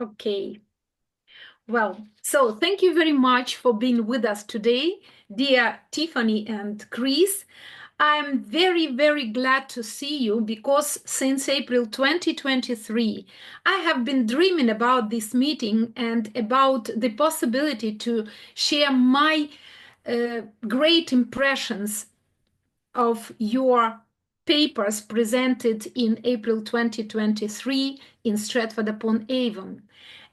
Okay. Well, so thank you very much for being with us today, dear Tiffany and Chris. I'm very, very glad to see you because since April 2023, I have been dreaming about this meeting and about the possibility to share my great impressions of your papers presented in April 2023 in Stretford-upon-Avon.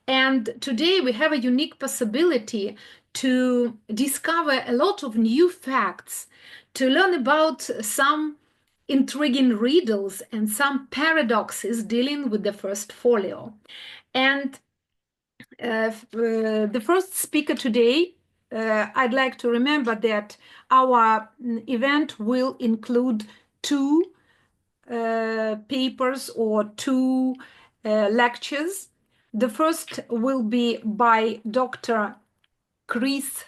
And today we have a unique possibility to discover a lot of new facts, to learn about some intriguing riddles and some paradoxes dealing with the first folio. And the first speaker today, I'd like to remember that our event will include two papers or two lectures. The first will be by Dr. Crisa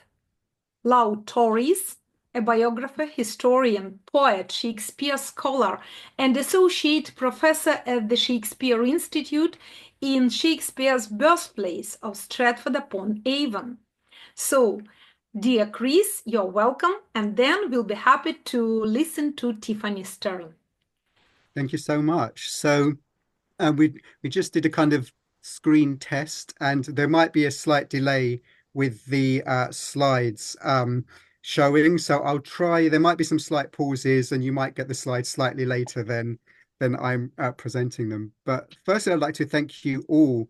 Laoutarisa, a biographer, historian, poet, Shakespeare scholar, and associate professor at the Shakespeare Institute in Shakespeare's birthplace of Stretford-upon-Avon. So, dear Chris, you're welcome, and then we'll be happy to listen to Tіффані Sтерn. Thank you so much. So we just did a kind of screen test, and there might be a slight delay with the slides showing. So I'll try. There might be some slight pauses, and you might get the slides slightly later than I'm presenting them. But firstly, I'd like to thank you all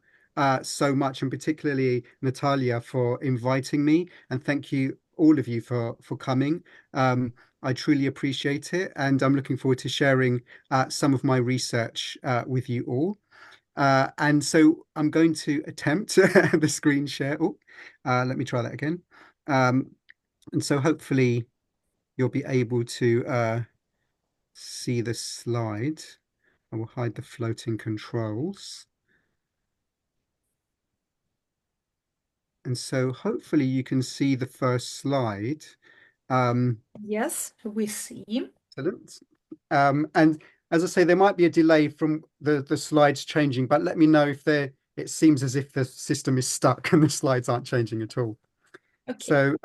so much, and particularly Natalia for inviting me, and thank you all of you for coming. I truly appreciate it, and I'm looking forward to sharing some of my research with you all. And so I'm going to attempt the screen share. Oh, let me try that again. And so hopefully you'll be able to see the slide. I will hide the floating controls. And so hopefully you can see the first slide. Yes, we see. Excellent. And as I say, there might be a delay from the slides changing, but let me know if it seems as if the system is stuck and the slides aren't changing at all. Okay. So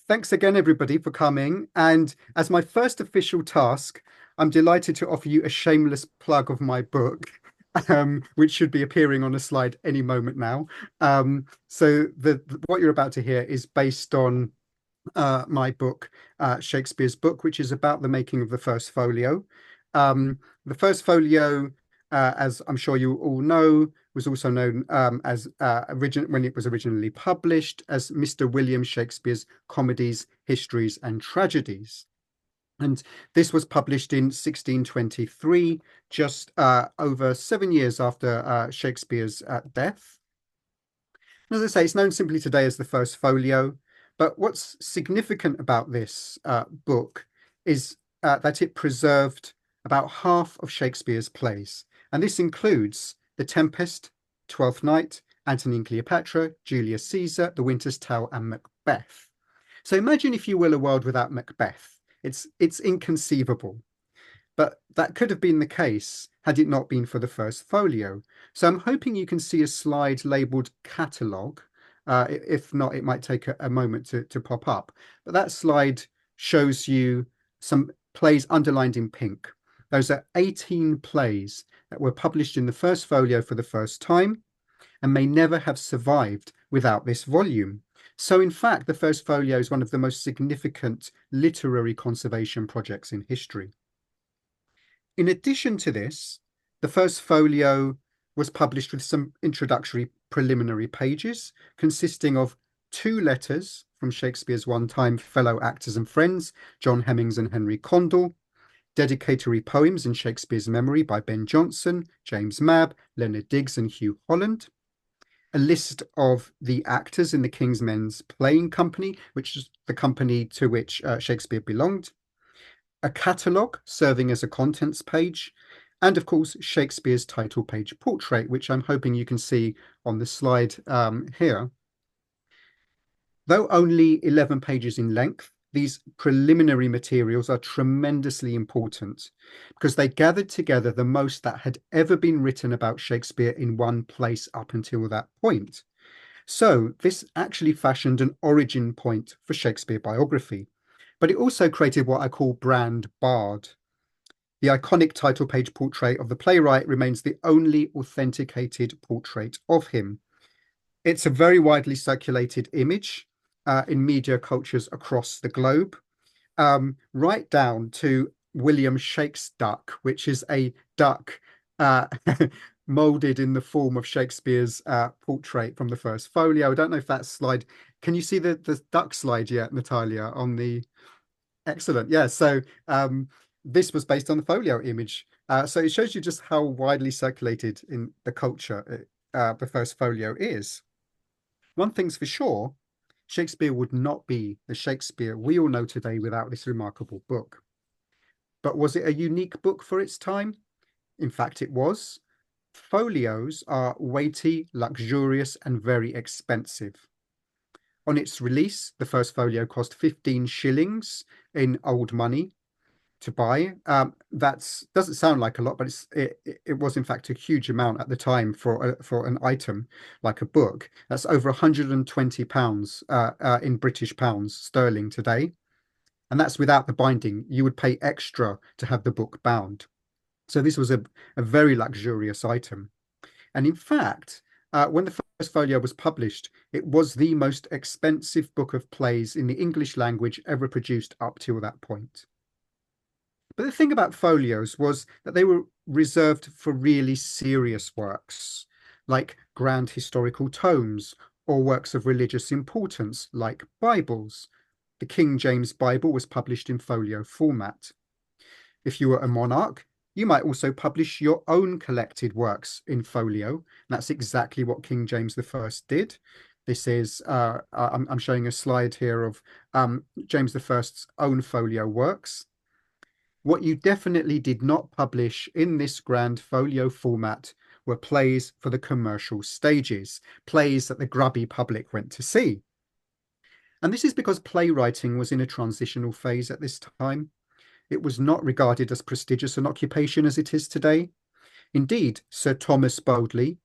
thanks again, everybody, for coming. And as my first official task, I'm delighted to offer you a shameless plug of my book, which should be appearing on a slide any moment now. So what you're about to hear is based on my book, Shakespeare's book, which is about the making of the first folio. The first folio, as I'm sure you all know, was also known as when it was originally published as Mr. William Shakespeare's Comedies, Histories and Tragedies. And this was published in 1623, just over 7 years after Shakespeare's death. As I say, it's known simply today as the first folio. But what's significant about this book is that it preserved about half of Shakespeare's plays. And this includes The Tempest, Twelfth Night, Antony and Cleopatra, Julius Caesar, The Winter's Tale, and Macbeth. So imagine, if you will, a world without Macbeth. It's inconceivable. But that could have been the case had it not been for the first folio. So I'm hoping you can see a slide labelled Catalogue. If not, it might take a moment to pop up. But that slide shows you some plays underlined in pink. Those are 18 plays that were published in the first folio for the first time and may never have survived without this volume. So in fact, the first folio is one of the most significant literary conservation projects in history. In addition to this, the first folio was published with some introductory preliminary pages consisting of 2 letters from Shakespeare's one-time fellow actors and friends, John Hemmings and Henry Condell, dedicatory poems in Shakespeare's memory by Ben Jonson, James Mabb, Leonard Digges and Hugh Holland, a list of the actors in the King's Men's Playing Company, which is the company to which Shakespeare belonged, a catalogue serving as a contents page, and of course, Shakespeare's title page portrait, which I'm hoping you can see on the slide here. Though only 11 pages in length, these preliminary materials are tremendously important because they gathered together the most that had ever been written about Shakespeare in one place up until that point. So this actually fashioned an origin point for Shakespeare biography, but it also created what I call brand bard. The iconic title page portrait of the playwright remains the only authenticated portrait of him. It's a very widely circulated image in media cultures across the globe, right down to William Shake's duck, which is a duck molded in the form of Shakespeare's portrait from the first folio. I don't know if that slide, can you see the duck slide yet, Natalia, on the, excellent. Yeah, so this was based on the folio image. So it shows you just how widely circulated in the culture the first folio is. One thing's for sure, Shakespeare would not be the Shakespeare we all know today without this remarkable book. But was it a unique book for its time? In fact, it was. Folios are weighty, luxurious, and very expensive. On its release, the first folio cost 15 shillings in old money to buy. That doesn't sound like a lot, but it was in fact a huge amount at the time for an item like a book. That's over £120 in British pounds sterling today, and that's without the binding. You would pay extra to have the book bound. So this was a very luxurious item. And in fact, when the first folio was published, it was the most expensive book of plays in the English language ever produced up till that point. But the thing about folios was that they were reserved for really serious works, like grand historical tomes or works of religious importance, like Bibles. The King James Bible was published in folio format. If you were a monarch, you might also publish your own collected works in folio. And that's exactly what King James I did. This is, I'm showing a slide here of James I's own folio works. What you definitely did not publish in this grand folio format were plays for the commercial stages, plays that the grubby public went to see. And this is because playwriting was in a transitional phase at this time. It was not regarded as prestigious an occupation as it is today. Indeed, Sir Thomas Bodley,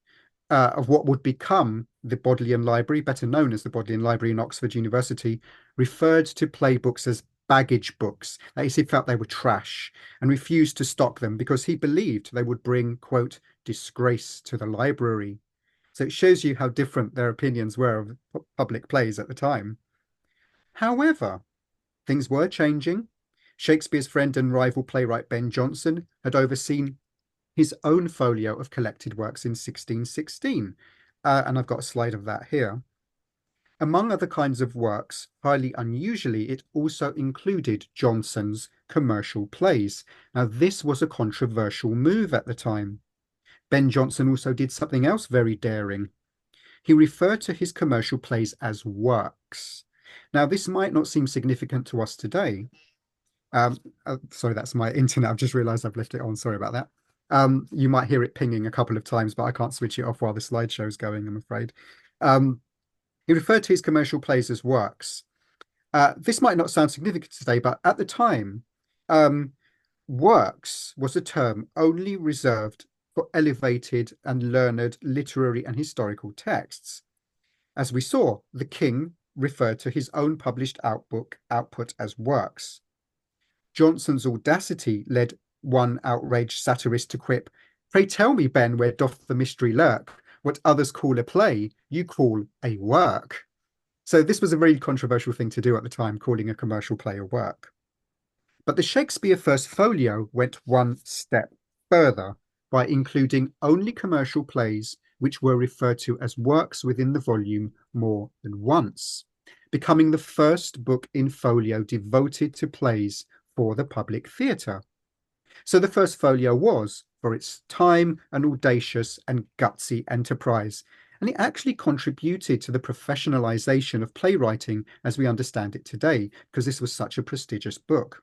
of what would become the Bodleian Library, better known as the Bodleian Library in Oxford University, referred to playbooks as baggage books. That is, he felt they were trash and refused to stock them because he believed they would bring, quote, disgrace to the library. So it shows you how different their opinions were of public plays at the time. However, things were changing. Shakespeare's friend and rival playwright Ben Jonson had overseen his own folio of collected works in 1616. And I've got a slide of that here. Among other kinds of works, highly unusually, it also included Jonson's commercial plays. Now, this was a controversial move at the time. Ben Jonson also did something else very daring. He referred to his commercial plays as works. Now, this might not seem significant to us today. Sorry, that's my internet. I've just realized I've left it on. Sorry about that. You might hear it pinging a couple of times, but I can't switch it off while the slideshow's going, I'm afraid. He referred to his commercial plays as works. This might not sound significant today, but at the time, works was a term only reserved for elevated and learned literary and historical texts. As we saw, the king referred to his own published output as works. Jonson's audacity led one outraged satirist to quip, "Pray tell me, Ben, where doth the mystery lurk? What others call a play, you call a work." So this was a very controversial thing to do at the time, calling a commercial play a work. But the Shakespeare First Folio went one step further by including only commercial plays which were referred to as works within the volume more than once, becoming the first book in folio devoted to plays for the public theatre. So the First Folio was, for its time, an audacious and gutsy enterprise, and it actually contributed to the professionalization of playwriting as we understand it today, because this was such a prestigious book.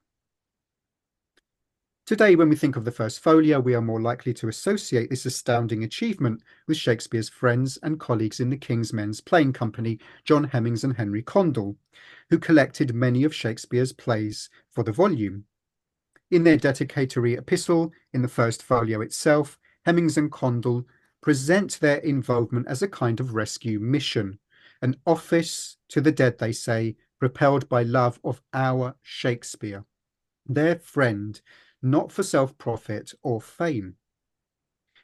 Today, when we think of the first folio, we are more likely to associate this astounding achievement with Shakespeare's friends and colleagues in the King's Men's Playing Company, John Hemmings and Henry Condell, who collected many of Shakespeare's plays for the volume. In their dedicatory epistle, in the first folio itself, Hemmings and Condell present their involvement as a kind of rescue mission, an office to the dead, they say, propelled by love of our Shakespeare, their friend, not for self-profit or fame.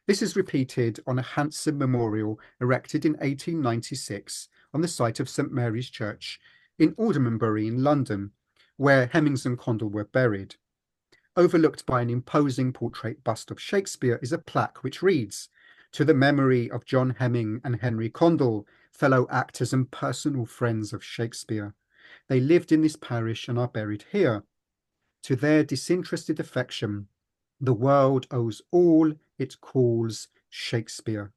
This is repeated on a handsome memorial erected in 1896 on the site of St Mary's Church in Aldermanbury in London, where Hemmings and Condell were buried. Overlooked by an imposing portrait bust of Shakespeare is a plaque which reads, "To the memory of John Hemming and Henry Condell, fellow actors and personal friends of Shakespeare. They lived in this parish and are buried here. To their disinterested affection, the world owes all it calls Shakespeare.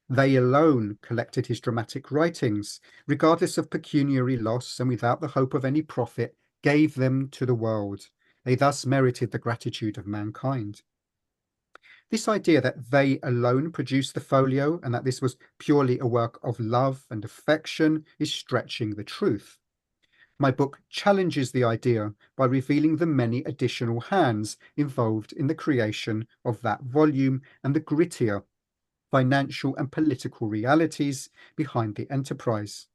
They alone collected his dramatic writings, regardless of pecuniary loss and without the hope of any profit, gave them to the world. They thus merited the gratitude of mankind." This idea that they alone produced the folio and that this was purely a work of love and affection is stretching the truth. My book challenges the idea by revealing the many additional hands involved in the creation of that volume and the grittier financial and political realities behind the enterprise.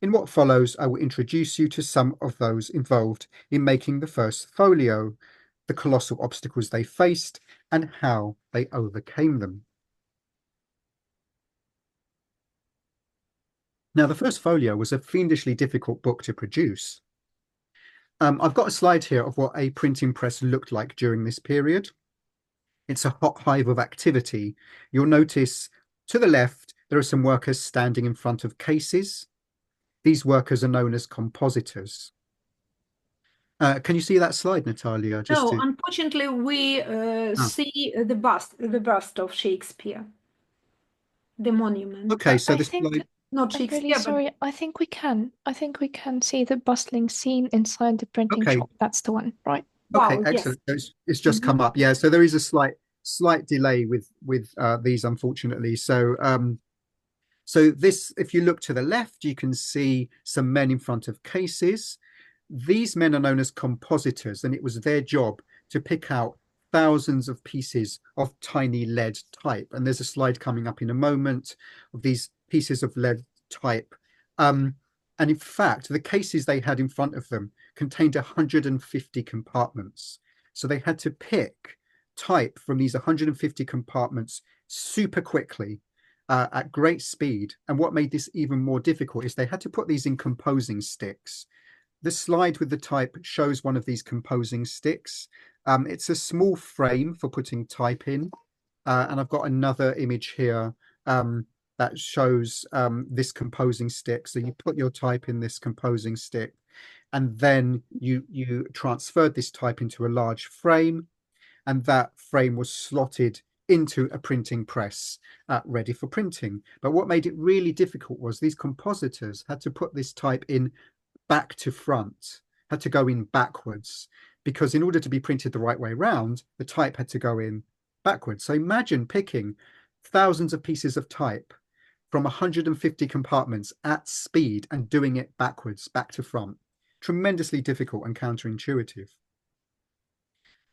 In what follows, I will introduce you to some of those involved in making the first folio, the colossal obstacles they faced, and how they overcame them. Now, the first folio was a fiendishly difficult book to produce. I've got a slide here of what a printing press looked like during this period. It's a hot hive of activity. You'll notice to the left, there are some workers standing in front of cases. These workers are known as compositors. Can you see that slide, Natalia? No, unfortunately, we see the bust of Shakespeare, the monument. Okay, so this slide... Not I'm Shakespeare, really sorry. I think we can see the bustling scene inside the printing shop. That's the one, right? Okay, Wow, excellent. yes. It's just come up. Yeah, so there is a slight delay with these, unfortunately. So this, if you look to the left, you can see some men in front of cases. These men are known as compositors, and it was their job to pick out thousands of pieces of tiny lead type. And there's a slide coming up in a moment of these pieces of lead type. And in fact, the cases they had in front of them contained 150 compartments. So they had to pick type from these 150 compartments super quickly at great speed. And what made this even more difficult is they had to put these in composing sticks. The slide with the type shows one of these composing sticks. It's a small frame for putting type in. And I've got another image here that shows this composing stick. So you put your type in this composing stick, and then you transferred this type into a large frame, and that frame was slotted into a printing press ready for printing. But what made it really difficult was these compositors had to put this type in back to front, had to go in backwards, because in order to be printed the right way around, the type had to go in backwards. So imagine picking thousands of pieces of type from 150 compartments at speed and doing it backwards, back to front. Tremendously difficult and counterintuitive.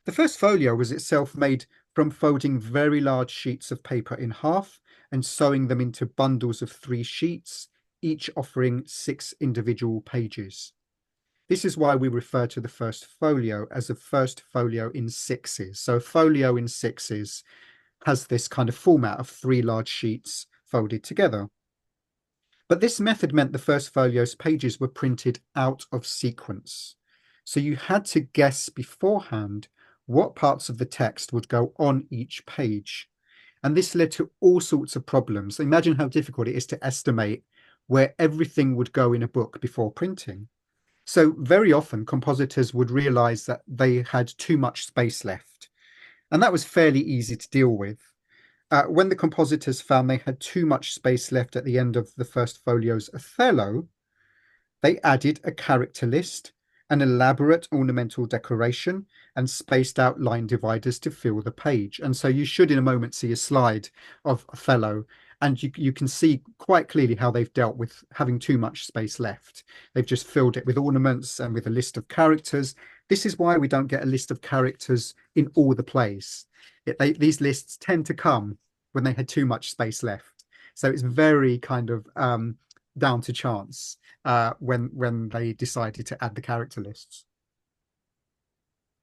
The first folio was itself made from folding very large sheets of paper in half and sewing them into bundles of 3 sheets, each offering 6 individual pages. This is why we refer to the first folio as a first folio in 6s. So a folio in 6s has this kind of format of 3 large sheets folded together. But this method meant the first folio's pages were printed out of sequence. So you had to guess beforehand what parts of the text would go on each page. And this led to all sorts of problems. Imagine how difficult it is to estimate where everything would go in a book before printing. So very often compositors would realize that they had too much space left. And that was fairly easy to deal with. When the compositors found they had too much space left at the end of the first folio's Othello, they added a character list an elaborate ornamental decoration, and spaced out line dividers to fill the page. And so you should in a moment see a slide of Othello, and you can see quite clearly how they've dealt with having too much space left. They've just filled it with ornaments and with a list of characters. This is why we don't get a list of characters in all the plays. These lists tend to come when they had too much space left. So it's very kind of down to chance when they decided to add the character lists.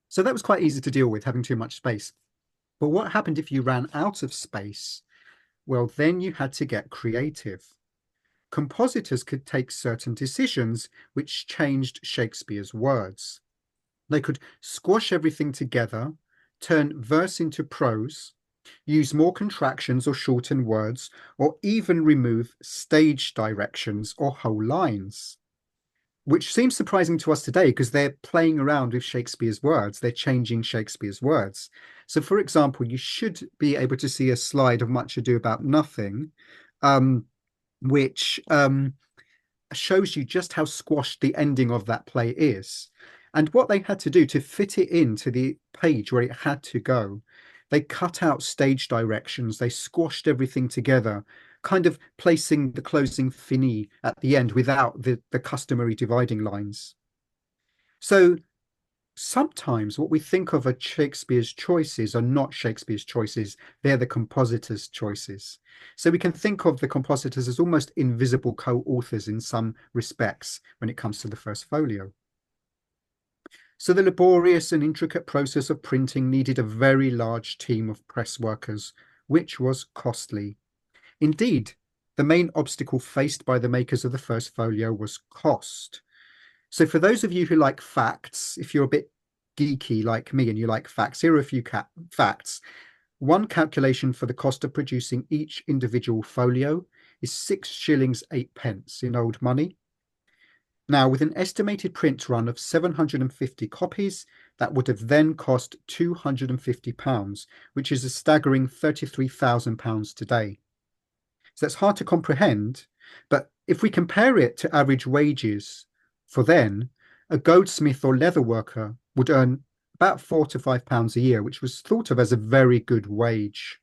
So that was quite easy to deal with, having too much space. But what happened if you ran out of space? Well, then you had to get creative. Compositors could take certain decisions which changed Shakespeare's words. They could squash everything together, turn verse into prose, use more contractions or shorten words, or even remove stage directions or whole lines, which seems surprising to us today because they're playing around with Shakespeare's words. They're changing Shakespeare's words. So, for example, you should be able to see a slide of Much Ado About Nothing, which shows you just how squashed the ending of that play is. And what they had to do to fit it into the page where it had to go, they cut out stage directions, they squashed everything together, kind of placing the closing finis at the end without the customary dividing lines. So sometimes what we think of as Shakespeare's choices are not Shakespeare's choices, they're the compositor's choices. So we can think of the compositors as almost invisible co-authors in some respects when it comes to the first folio. So the laborious and intricate process of printing needed a very large team of press workers, which was costly. Indeed, the main obstacle faced by the makers of the first folio was cost. So for those of you who like facts, if you're a bit geeky like me and you like facts, here are a few facts. One calculation for the cost of producing each individual folio is 6 shillings 8 pence in old money. Now, with an estimated print run of 750 copies, that would have then cost £250, which is a staggering £33,000 today. So that's hard to comprehend, but if we compare it to average wages for then, a goldsmith or leather worker would earn about £4 to £5 a year, which was thought of as a very good wage.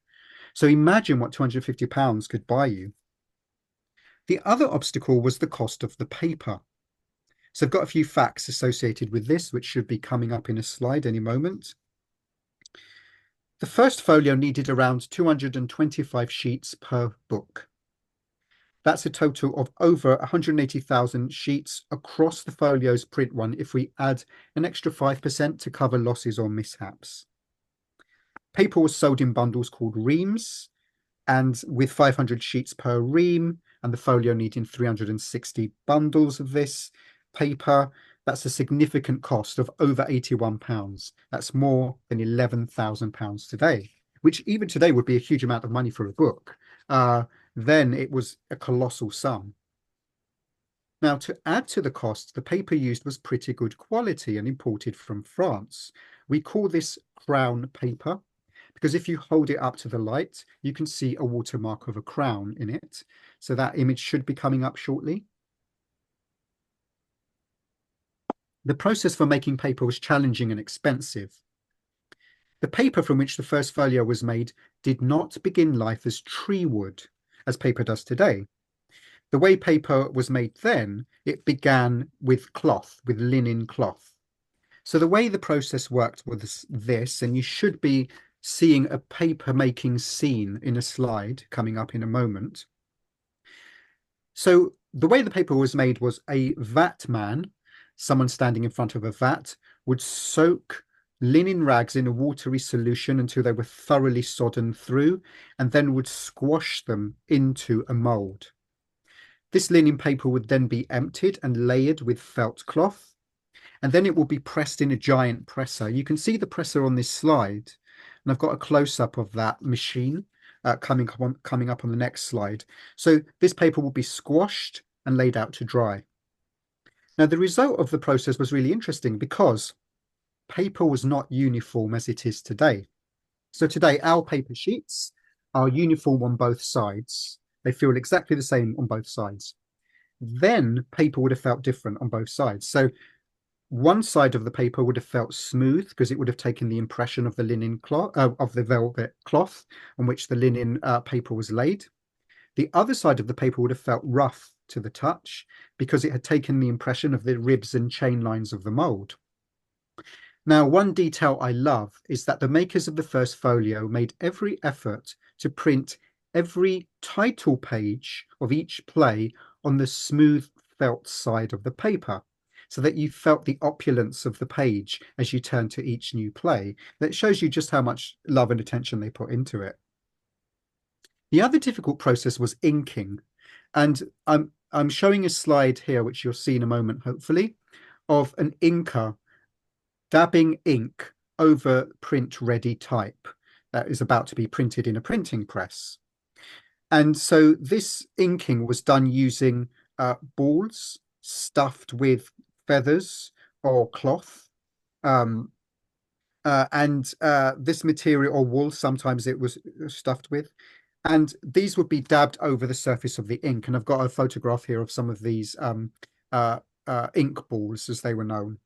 So imagine what £250 could buy you. The other obstacle was the cost of the paper. So I've got a few facts associated with this, which should be coming up in a slide any moment. The first folio needed around 225 sheets per book. That's a total of over 180,000 sheets across the folio's print run if we add an extra 5% to cover losses or mishaps. Paper was sold in bundles called reams, and with 500 sheets per ream, and the folio needing 360 bundles of this paper, that's a significant cost of over £81. That's more than £11,000 today, which even today would be a huge amount of money for a book. Then it was a colossal sum. Now, to add to the cost, the paper used was pretty good quality and imported from France. We call this crown paper because if you hold it up to the light, you can see a watermark of a crown in it. So that image should be coming up shortly. The process for making paper was challenging and expensive. The paper from which the first folio was made did not begin life as tree wood, as paper does today. The way paper was made then, it began with cloth, with linen cloth. So the way the process worked was this, and you should be seeing a paper making scene in a slide coming up in a moment. So the way the paper was made was a vat man, someone standing in front of a vat, would soak linen rags in a watery solution until they were thoroughly sodden through, and then would squash them into a mold. This linen paper would then be emptied and layered with felt cloth, and then it will be pressed in a giant presser. You can see the presser on this slide, and I've got a close-up of that machine coming up on the next slide. So this paper will be squashed and laid out to dry. Now, the result of the process was really interesting because paper was not uniform as it is today. So today, our paper sheets are uniform on both sides. They feel exactly the same on both sides. Then paper would have felt different on both sides. So one side of the paper would have felt smooth because it would have taken the impression of the linen cloth, of the velvet cloth on which the linen paper was laid. The other side of the paper would have felt rough to the touch because it had taken the impression of the ribs and chain lines of the mold. Now, one detail I love is that the makers of the first folio made every effort to print every title page of each play on the smooth felt side of the paper, so that you felt the opulence of the page as you turn to each new play. That shows you just how much love and attention they put into it. The other difficult process was inking, and I'm showing a slide here, which you'll see in a moment, hopefully, of an inker dabbing ink over print-ready type that is about to be printed in a printing press. And so this inking was done using balls stuffed with feathers or cloth, and this material, or wool, sometimes it was stuffed with, and these would be dabbed over the surface of the ink. And I've got a photograph here of some of these ink balls, as they were known.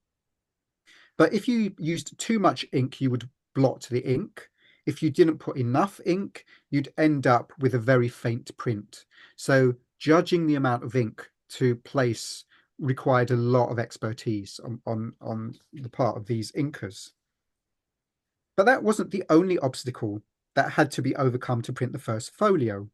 But if you used too much ink, you would blot the ink. If you didn't put enough ink, you'd end up with a very faint print. So judging the amount of ink to place required a lot of expertise on the part of these inkers. But that wasn't the only obstacle that had to be overcome to print the first folio.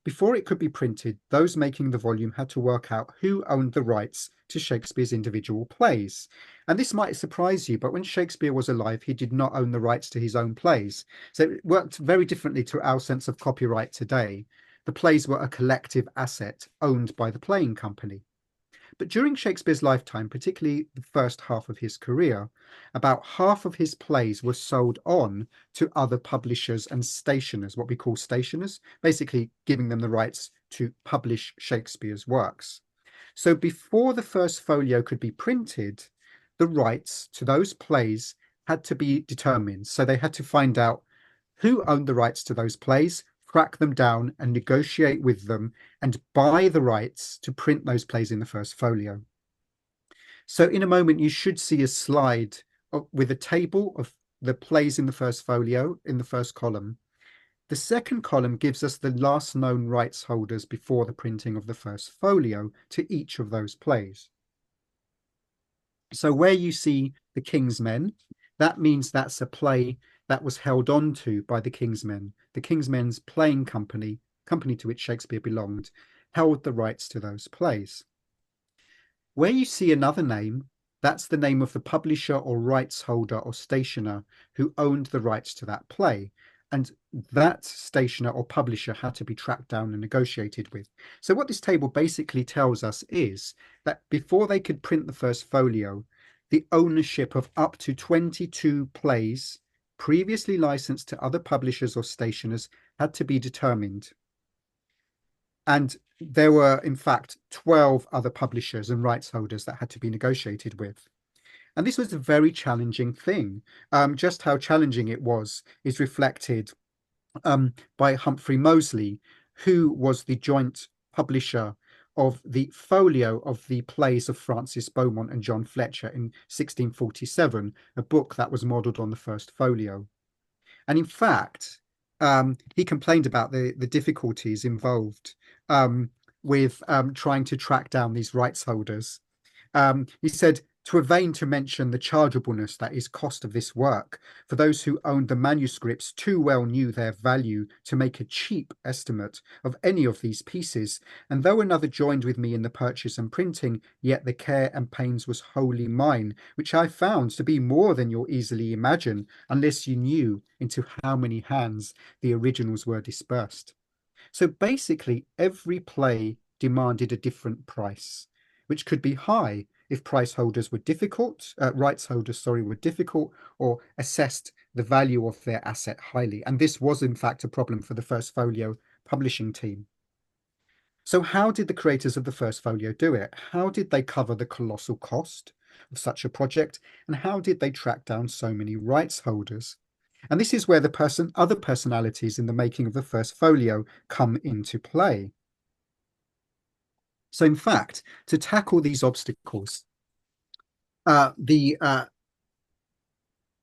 Before it could be printed, those making the volume had to work out who owned the rights to Shakespeare's individual plays. And this might surprise you, but when Shakespeare was alive, he did not own the rights to his own plays. So it worked very differently to our sense of copyright today. The plays were a collective asset owned by the playing company. But during Shakespeare's lifetime, particularly the first half of his career, about half of his plays were sold on to other publishers and stationers, what we call stationers, basically giving them the rights to publish Shakespeare's works. So before the first folio could be printed, the rights to those plays had to be determined. So they had to find out who owned the rights to those plays, track them down and negotiate with them and buy the rights to print those plays in the first folio. So in a moment, you should see a slide with a table of the plays in the first folio in the first column. The second column gives us the last known rights holders before the printing of the first folio to each of those plays. So where you see the King's Men, that means that's a play that was held on to by the King's Men. The King's Men's playing company to which Shakespeare belonged, held the rights to those plays. Where you see another name, that's the name of the publisher or rights holder or stationer who owned the rights to that play. And that stationer or publisher had to be tracked down and negotiated with. So what this table basically tells us is that before they could print the first folio, the ownership of up to 22 plays previously licensed to other publishers or stationers had to be determined. And there were, in fact, 12 other publishers and rights holders that had to be negotiated with. And this was a very challenging thing. Just how challenging it was is reflected by Humphrey Moseley, who was the joint publisher of the folio of the plays of Francis Beaumont and John Fletcher in 1647, a book that was modelled on the first folio. And in fact, he complained about the difficulties involved with trying to track down these rights holders. He said, "'Twere vain to mention the chargeableness that is cost of this work, for those who owned the manuscripts too well knew their value to make a cheap estimate of any of these pieces, and though another joined with me in the purchase and printing, yet the care and pains was wholly mine, which I found to be more than you'll easily imagine, unless you knew into how many hands the originals were dispersed." So basically, every play demanded a different price, which could be high if rights holders were difficult, were difficult, or assessed the value of their asset highly. And this was, in fact, a problem for the first folio publishing team. So how did the creators of the first folio do it? How did they cover the colossal cost of such a project? And how did they track down so many rights holders? And this is where the other personalities in the making of the first folio come into play. So in fact, to tackle these obstacles, what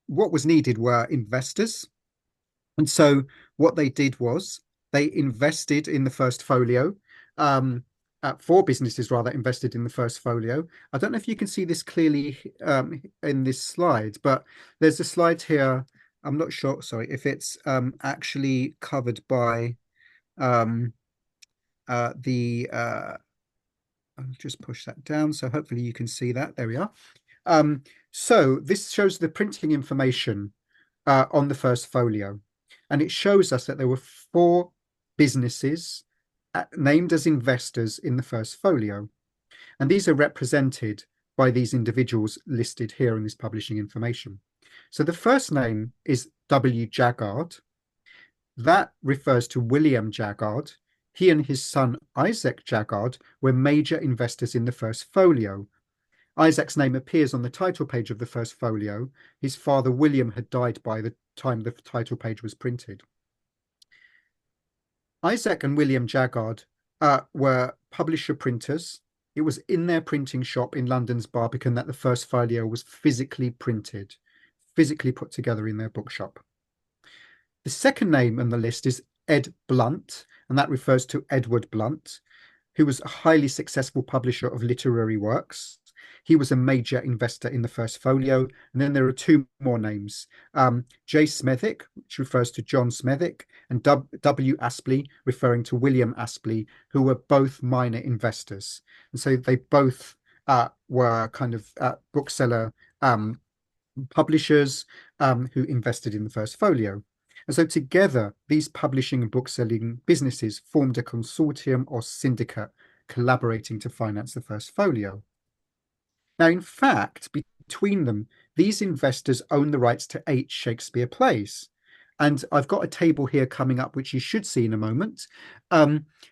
was needed were investors. And so what they did was they invested in the first folio. Four businesses rather invested in the first folio. I don't know if you can see this clearly in this slide, but there's a slide here. I'm not sure, sorry, if it's actually covered by I'll just push that down. So hopefully you can see that. There we are. So this shows the printing information on the first folio. And it shows us that there were four businesses named as investors in the first folio. And these are represented by these individuals listed here in this publishing information. So the first name is W. Jaggard. That refers to William Jaggard. He and his son Isaac Jaggard were major investors in the first folio. Isaac's name appears on the title page of the first folio. His father William had died by the time the title page was printed. Isaac and William Jaggard were publisher printers. It was in their printing shop in London's Barbican that the first folio was physically printed, physically put together in their bookshop. The second name on the list is Ed Blunt, and that refers to Edward Blunt, who was a highly successful publisher of literary works. He was a major investor in the first folio. And then there are two more names, J. Smethwick, which refers to John Smethwick, and W. Astley, referring to William Astley, who were both minor investors. And so they both were kind of bookseller publishers who invested in the first folio. And so together, these publishing and bookselling businesses formed a consortium or syndicate collaborating to finance the first folio. Now, in fact, between them, these investors own the rights to 8 Shakespeare plays. And I've got a table here coming up, which you should see in a moment,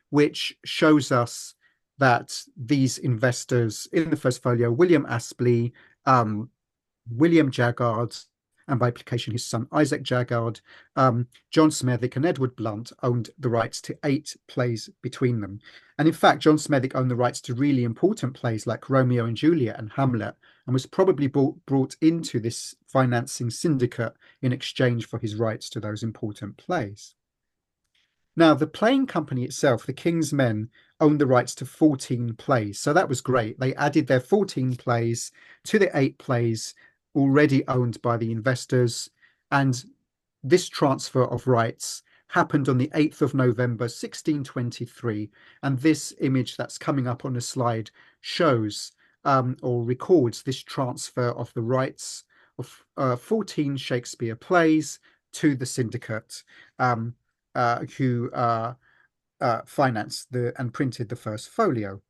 which shows us that these investors in the first folio, William Astley, William Jaggard, and by implication his son Isaac Jaggard, John Smethwick and Edward Blunt owned the rights to 8 plays between them. And in fact, John Smethwick owned the rights to really important plays like Romeo and Juliet and Hamlet, and was probably brought into this financing syndicate in exchange for his rights to those important plays. Now, the playing company itself, the King's Men, owned the rights to 14 plays. So that was great. They added their 14 plays to the 8 plays already owned by the investors, and this transfer of rights happened on the 8th of November 1623, and this image that's coming up on the slide shows or records this transfer of the rights of 14 Shakespeare plays to the syndicate who financed and printed the first folio.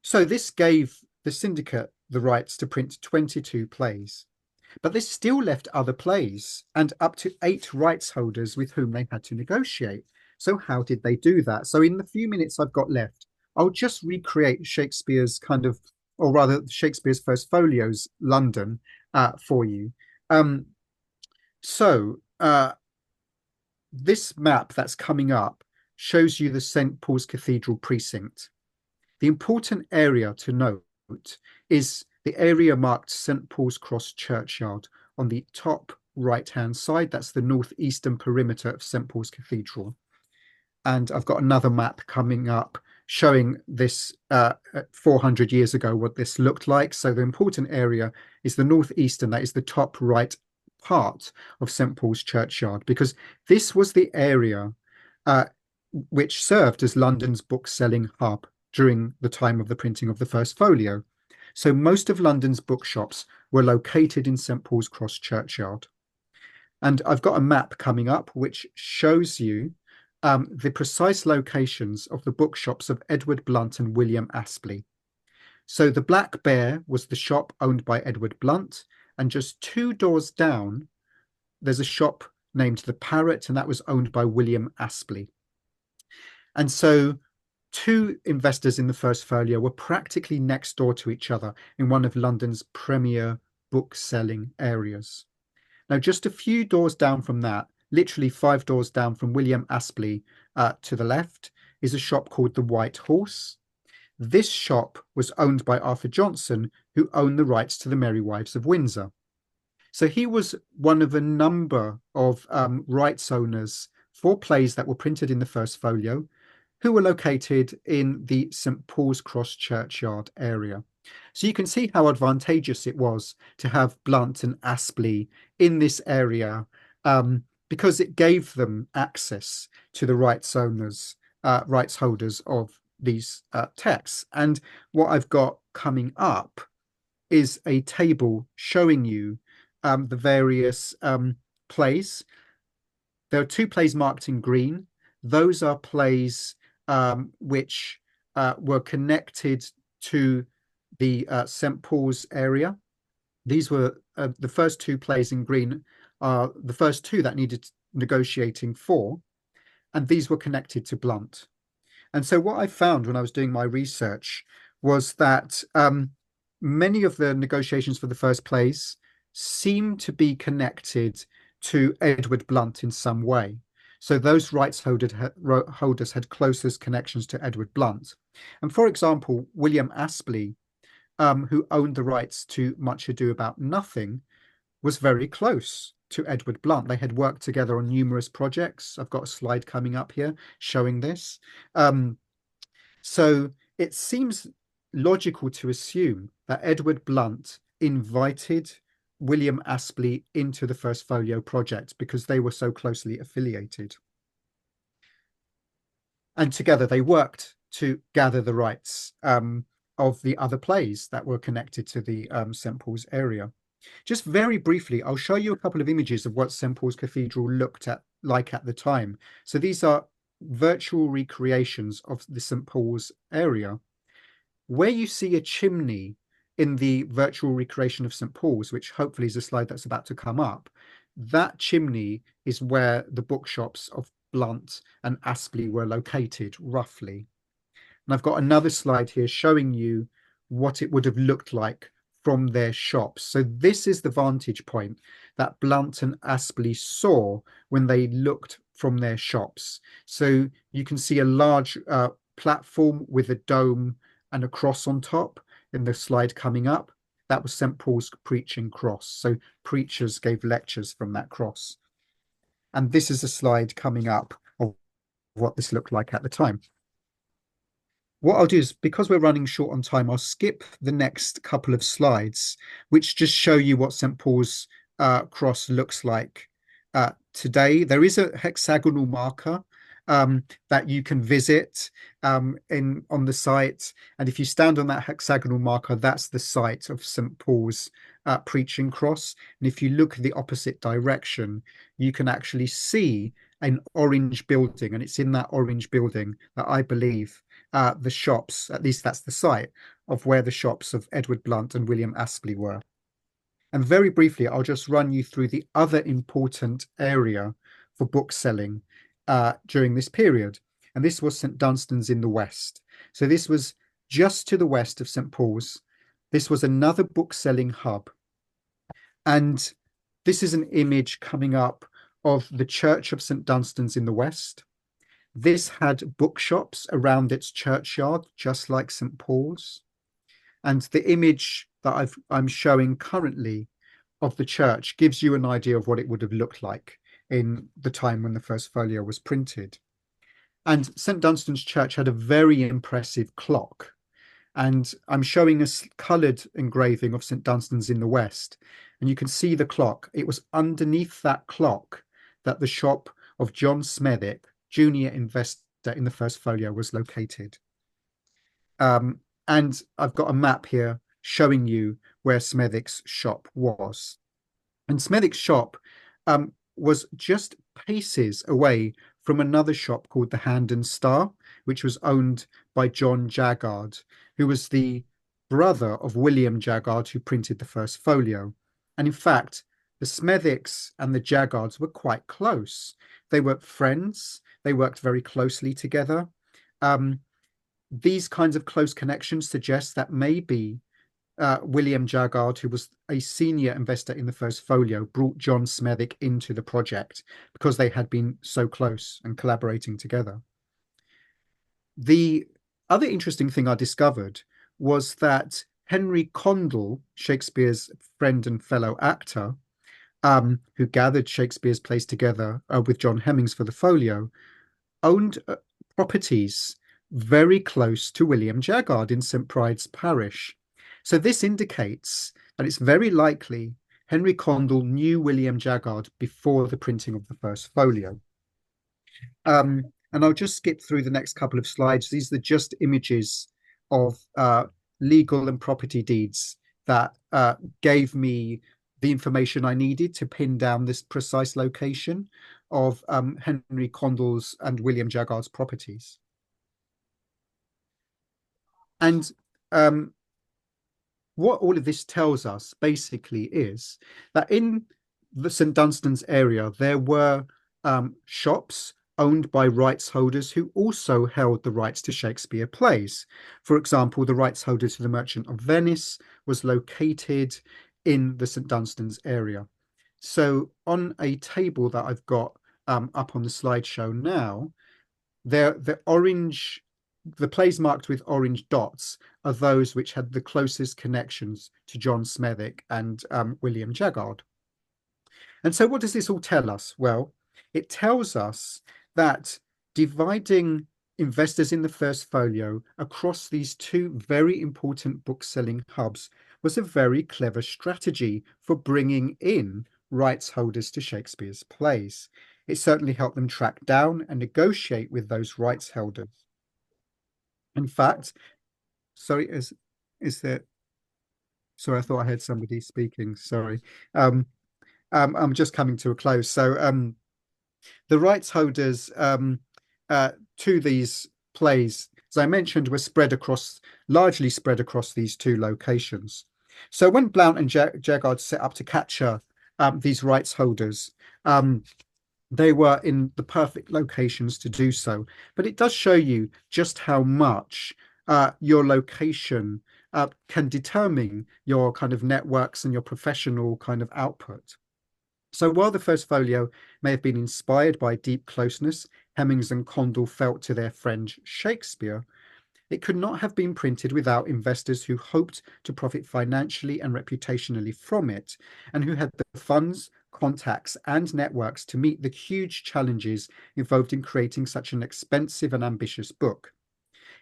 So this gave the syndicate the rights to print 22 plays, but this still left other plays and up to 8 rights holders with whom they had to negotiate. So how did they do that? So in the few minutes I've got left, I'll just recreate Shakespeare's or rather Shakespeare's first folio's London for you. This map that's coming up shows you the St. Paul's Cathedral precinct. The important area to note is the area marked St. Paul's Cross Churchyard on the top right-hand side. That's the northeastern perimeter of St. Paul's Cathedral. And I've got another map coming up showing this 400 years ago, what this looked like. So the important area is the northeastern, that is the top right part of St. Paul's Churchyard, because this was the area which served as London's book-selling hub during the time of the printing of the first folio. So most of London's bookshops were located in St. Paul's Cross Churchyard. And I've got a map coming up which shows you the precise locations of the bookshops of Edward Blunt and William Astley. So the Black Bear was the shop owned by Edward Blunt, and just 2 doors down, there's a shop named the Parrot, and that was owned by William Astley. And so 2 investors in the first folio were practically next door to each other in one of London's premier book-selling areas. Now, just a few doors down from that, literally 5 doors down from William Astley to the left, is a shop called the White Horse. This shop was owned by Arthur Johnson, who owned the rights to the Merry Wives of Windsor. So he was one of a number of rights owners for plays that were printed in the first folio, who were located in the St. Paul's Cross churchyard area. So you can see how advantageous it was to have Blunt and Astley in this area, because it gave them access to the rights owners, rights holders of these texts. And what I've got coming up is a table showing you the various plays. There are 2 plays marked in green. Those are plays which were connected to the St. Paul's area. These were the first 2 plays in green are the first 2 that needed negotiating for, and these were connected to Blunt. And so what I found when I was doing my research was that many of the negotiations for the first plays seem to be connected to Edward Blunt in some way. So those rights holders had closest connections to Edward Blunt. And for example, William Astley, who owned the rights to Much Ado About Nothing, was very close to Edward Blunt. They had worked together on numerous projects. I've got a slide coming up here showing this. So it seems logical to assume that Edward Blunt invited William Astley into the first folio project because they were so closely affiliated. And together they worked to gather the rights of the other plays that were connected to the St. Paul's area. Just very briefly, I'll show you a couple of images of what St. Paul's Cathedral looked like at the time. So these are virtual recreations of the St. Paul's area. Where you see a chimney in the virtual recreation of St. Paul's, which hopefully is a slide that's about to come up, that chimney is where the bookshops of Blunt and Astley were located, roughly. And I've got another slide here showing you what it would have looked like from their shops. So this is the vantage point that Blunt and Astley saw when they looked from their shops. So you can see a large platform with a dome and a cross on top in the slide coming up. That was St. Paul's preaching cross. So preachers gave lectures from that cross. And this is a slide coming up of what this looked like at the time. What I'll do is, because we're running short on time, I'll skip the next couple of slides, which just show you what St. Paul's cross looks like today. There is a hexagonal marker that you can visit on the site. And if you stand on that hexagonal marker, that's the site of St. Paul's preaching cross. And if you look the opposite direction, you can actually see an orange building. And it's in that orange building that I believe the shops, at least that's the site of where the shops of Edward Blunt and William Astley were. And very briefly, I'll just run you through the other important area for bookselling during this period. And this was St. Dunstan's in the west. So this was just to the west of St. Paul's. This was another bookselling hub. And this is an image coming up of the Church of St. Dunstan's in the west. This had bookshops around its churchyard, just like St. Paul's. And the image that I'm showing currently of the church gives you an idea of what it would have looked like in the time when the first folio was printed. And St. Dunstan's Church had a very impressive clock. And I'm showing a coloured engraving of St. Dunstan's in the west. And you can see the clock. It was underneath that clock that the shop of John Smethwick, junior investor in the first folio, was located. And I've got a map here showing you where Smethwick's shop was. And Smethwick's shop was just paces away from another shop called the Hand and Star, which was owned by John Jaggard, who was the brother of William Jaggard, who printed the first folio. And in fact, the Smethwicks and the Jaggards were quite close. They were friends. They worked very closely together. These kinds of close connections suggest that maybe William Jaggard, who was a senior investor in the first folio, brought John Smethwick into the project because they had been so close and collaborating together. The other interesting thing I discovered was that Henry Condell, Shakespeare's friend and fellow actor, who gathered Shakespeare's plays together with John Hemmings for the Folio, owned properties very close to William Jaggard in St. Bride's Parish. So this indicates that it's very likely Henry Condell knew William Jaggard before the printing of the first folio. And I'll just skip through the next couple of slides. These are just images of legal and property deeds that gave me the information I needed to pin down this precise location of Henry Condell's and William Jaggard's properties. And what all of this tells us basically is that in the St. Dunstan's area, there were shops owned by rights holders who also held the rights to Shakespeare plays. For example, the rights holder to The Merchant of Venice was located in the St. Dunstan's area. So on a table that I've got up on the slideshow now, the plays marked with orange dots are those which had the closest connections to John Smethwick and William Jaggard. And so what does this all tell us? Well, it tells us that dividing investors in the first folio across these two very important book-selling hubs was a very clever strategy for bringing in rights holders to Shakespeare's plays. It certainly helped them track down and negotiate with those rights holders. In fact, sorry, sorry, I thought I heard somebody speaking. Sorry. I'm just coming to a close. So the rights holders to these plays, as I mentioned, were largely spread across these two locations. So when Blount and Jaggard set up to capture these rights holders, they were in the perfect locations to do so. But it does show you just how much your location can determine your kind of networks and your professional kind of output. So while the first folio may have been inspired by deep closeness Hemmings and Condell felt to their friend Shakespeare, it could not have been printed without investors who hoped to profit financially and reputationally from it, and who had the funds, contacts, and networks to meet the huge challenges involved in creating such an expensive and ambitious book.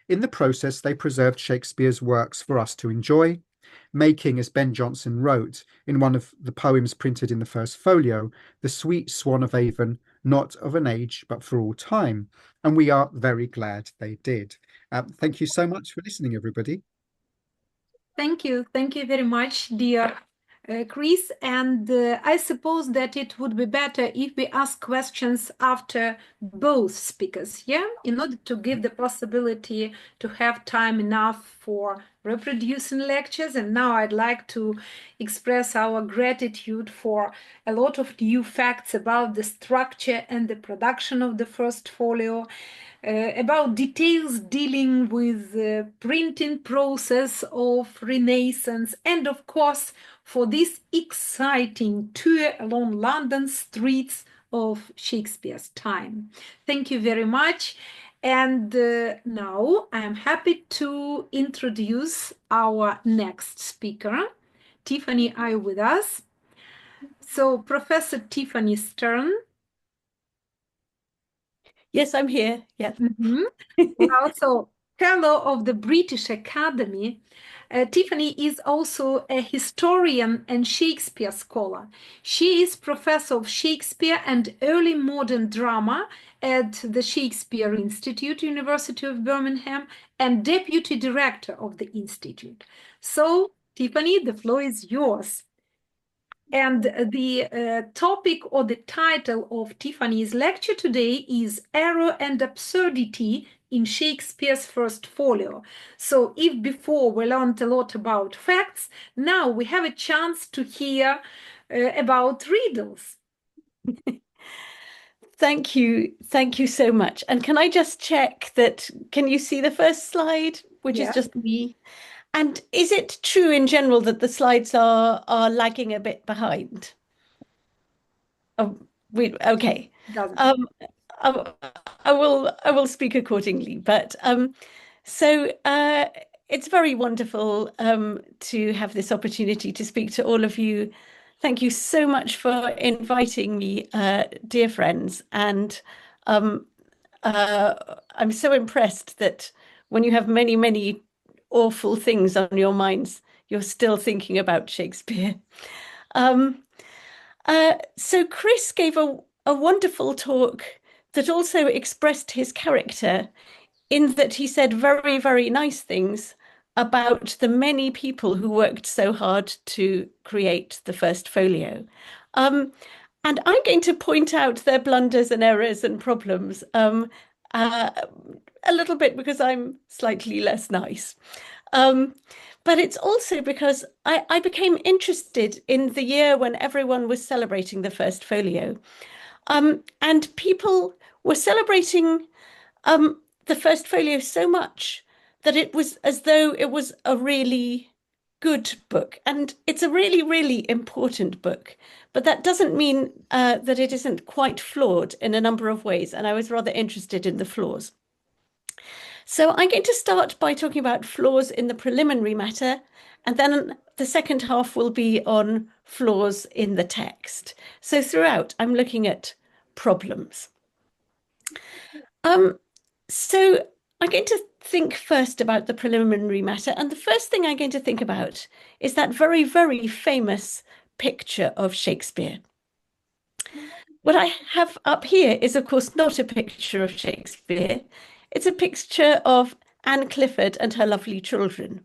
In the process, they preserved Shakespeare's works for us to enjoy, making, as Ben Jonson wrote in one of the poems printed in the first folio, the sweet swan of Avon, not of an age, but for all time. And we are very glad they did. Thank you so much for listening, everybody. Thank you. Thank you very much, dear Chris. And I suppose that it would be better if we ask questions after both speakers, yeah? In order to give the possibility to have time enough for reproducing lectures. And now I'd like to express our gratitude for a lot of new facts about the structure and the production of the first folio, about details dealing with the printing process of Renaissance, and of course for this exciting tour along London streets of Shakespeare's time. Thank you very much. And now I'm happy to introduce our next speaker. Tіффані, are you with us? So Professor Tіффані Sтерн. Yes, I'm here. Yeah. Also, Fellow of the British Academy. Tіффані is also a historian and Shakespeare scholar. She is professor of Shakespeare and early modern drama at the Shakespeare Institute, University of Birmingham, and deputy director of the Institute. So, Tіффані, the floor is yours. And the topic or the title of Tіффані's lecture today is Error and Absurdity in Shakespeare's First Folio. So if before we learned a lot about facts, now we have a chance to hear about riddles. Thank you. Thank you so much. And can I just check that, can you see the first slide, which is just me? And is it true in general that the slides are lagging a bit behind? Oh, okay. I will speak accordingly. But So it's very wonderful to have this opportunity to speak to all of you. Thank you so much for inviting me, dear friends. And I'm so impressed that when you have many, many awful things on your minds, you're still thinking about Shakespeare. So Chris gave a wonderful talk that also expressed his character in that he said very, very nice things about the many people who worked so hard to create the first folio. And I'm going to point out their blunders and errors and problems a little bit because I'm slightly less nice. But it's also because I became interested in the year when everyone was celebrating the first folio. And people were celebrating the first folio so much that it was as though it was a really good book. And it's a really, really important book. But that doesn't mean that it isn't quite flawed in a number of ways. And I was rather interested in the flaws. So I'm going to start by talking about flaws in the preliminary matter, and then the second half will be on flaws in the text. So throughout, I'm looking at problems. So I'm going to think first about the preliminary matter, and the first thing I'm going to think about is that very, very famous picture of Shakespeare. What I have up here is, of course, not a picture of Shakespeare. It's a picture of Anne Clifford and her lovely children.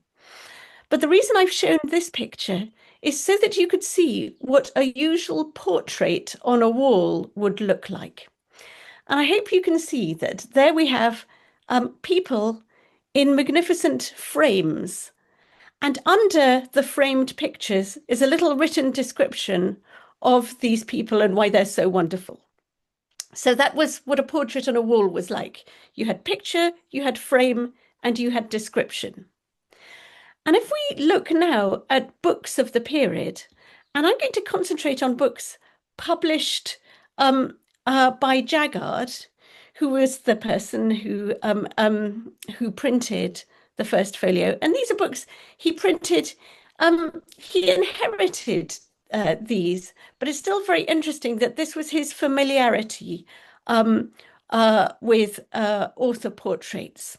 But the reason I've shown this picture is so that you could see what a usual portrait on a wall would look like. And I hope you can see that there we have people in magnificent frames. And under the framed pictures is a little written description of these people and why they're so wonderful. So that was what a portrait on a wall was like. You had picture, you had frame, and you had description. And if we look now at books of the period, and I'm going to concentrate on books published by Jaggard, who was the person who printed the first folio. And these are books he printed, he inherited these, but it's still very interesting that this was his familiarity with author portraits.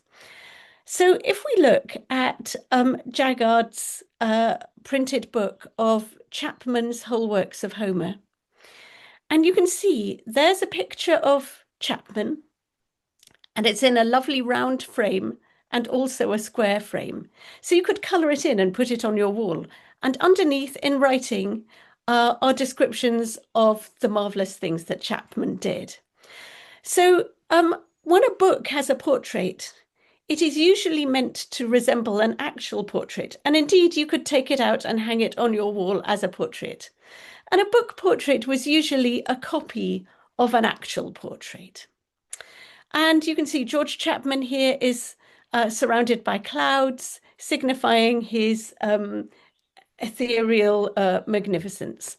So if we look at Jaggard's printed book of Chapman's Whole Works of Homer, and you can see there's a picture of Chapman, and it's in a lovely round frame and also a square frame. So you could colour it in and put it on your wall. And underneath, in writing, are descriptions of the marvellous things that Chapman did. So when a book has a portrait, it is usually meant to resemble an actual portrait. And indeed, you could take it out and hang it on your wall as a portrait. And a book portrait was usually a copy of an actual portrait. And you can see George Chapman here is surrounded by clouds, signifying his ethereal magnificence.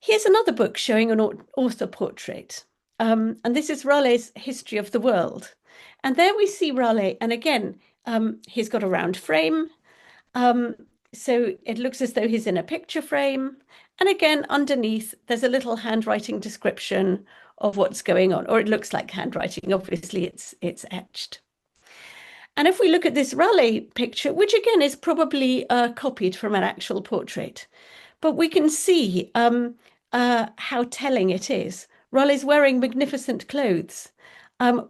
Here's another book showing an author portrait. And this is Raleigh's History of the World. And there we see Raleigh. And again, he's got a round frame. So it looks as though he's in a picture frame. And again, underneath, there's a little handwriting description of what's going on. Or it looks like handwriting. Obviously, it's etched. And if we look at this Raleigh picture, which again is probably copied from an actual portrait, but we can see how telling it is. Raleigh's wearing magnificent clothes.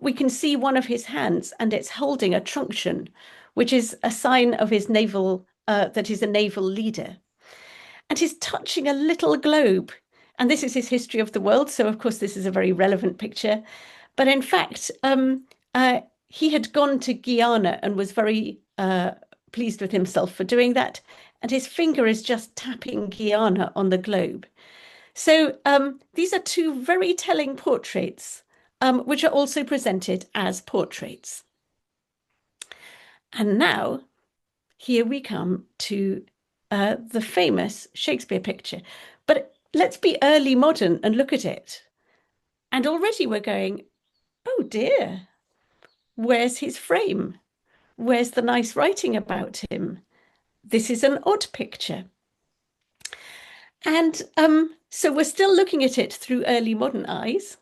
We can see one of his hands and it's holding a truncheon, which is a sign of his naval, that he's a naval leader. And he's touching a little globe. And this is his History of the World. So, of course, this is a very relevant picture. But in fact, he had gone to Guyana and was very pleased with himself for doing that. And his finger is just tapping Guyana on the globe. So these are two very telling portraits, which are also presented as portraits. And now, here we come to the famous Shakespeare picture. But let's be early modern and look at it. And already we're going, oh dear, where's his frame? Where's the nice writing about him? This is an odd picture. And so we're still looking at it through early modern eyes.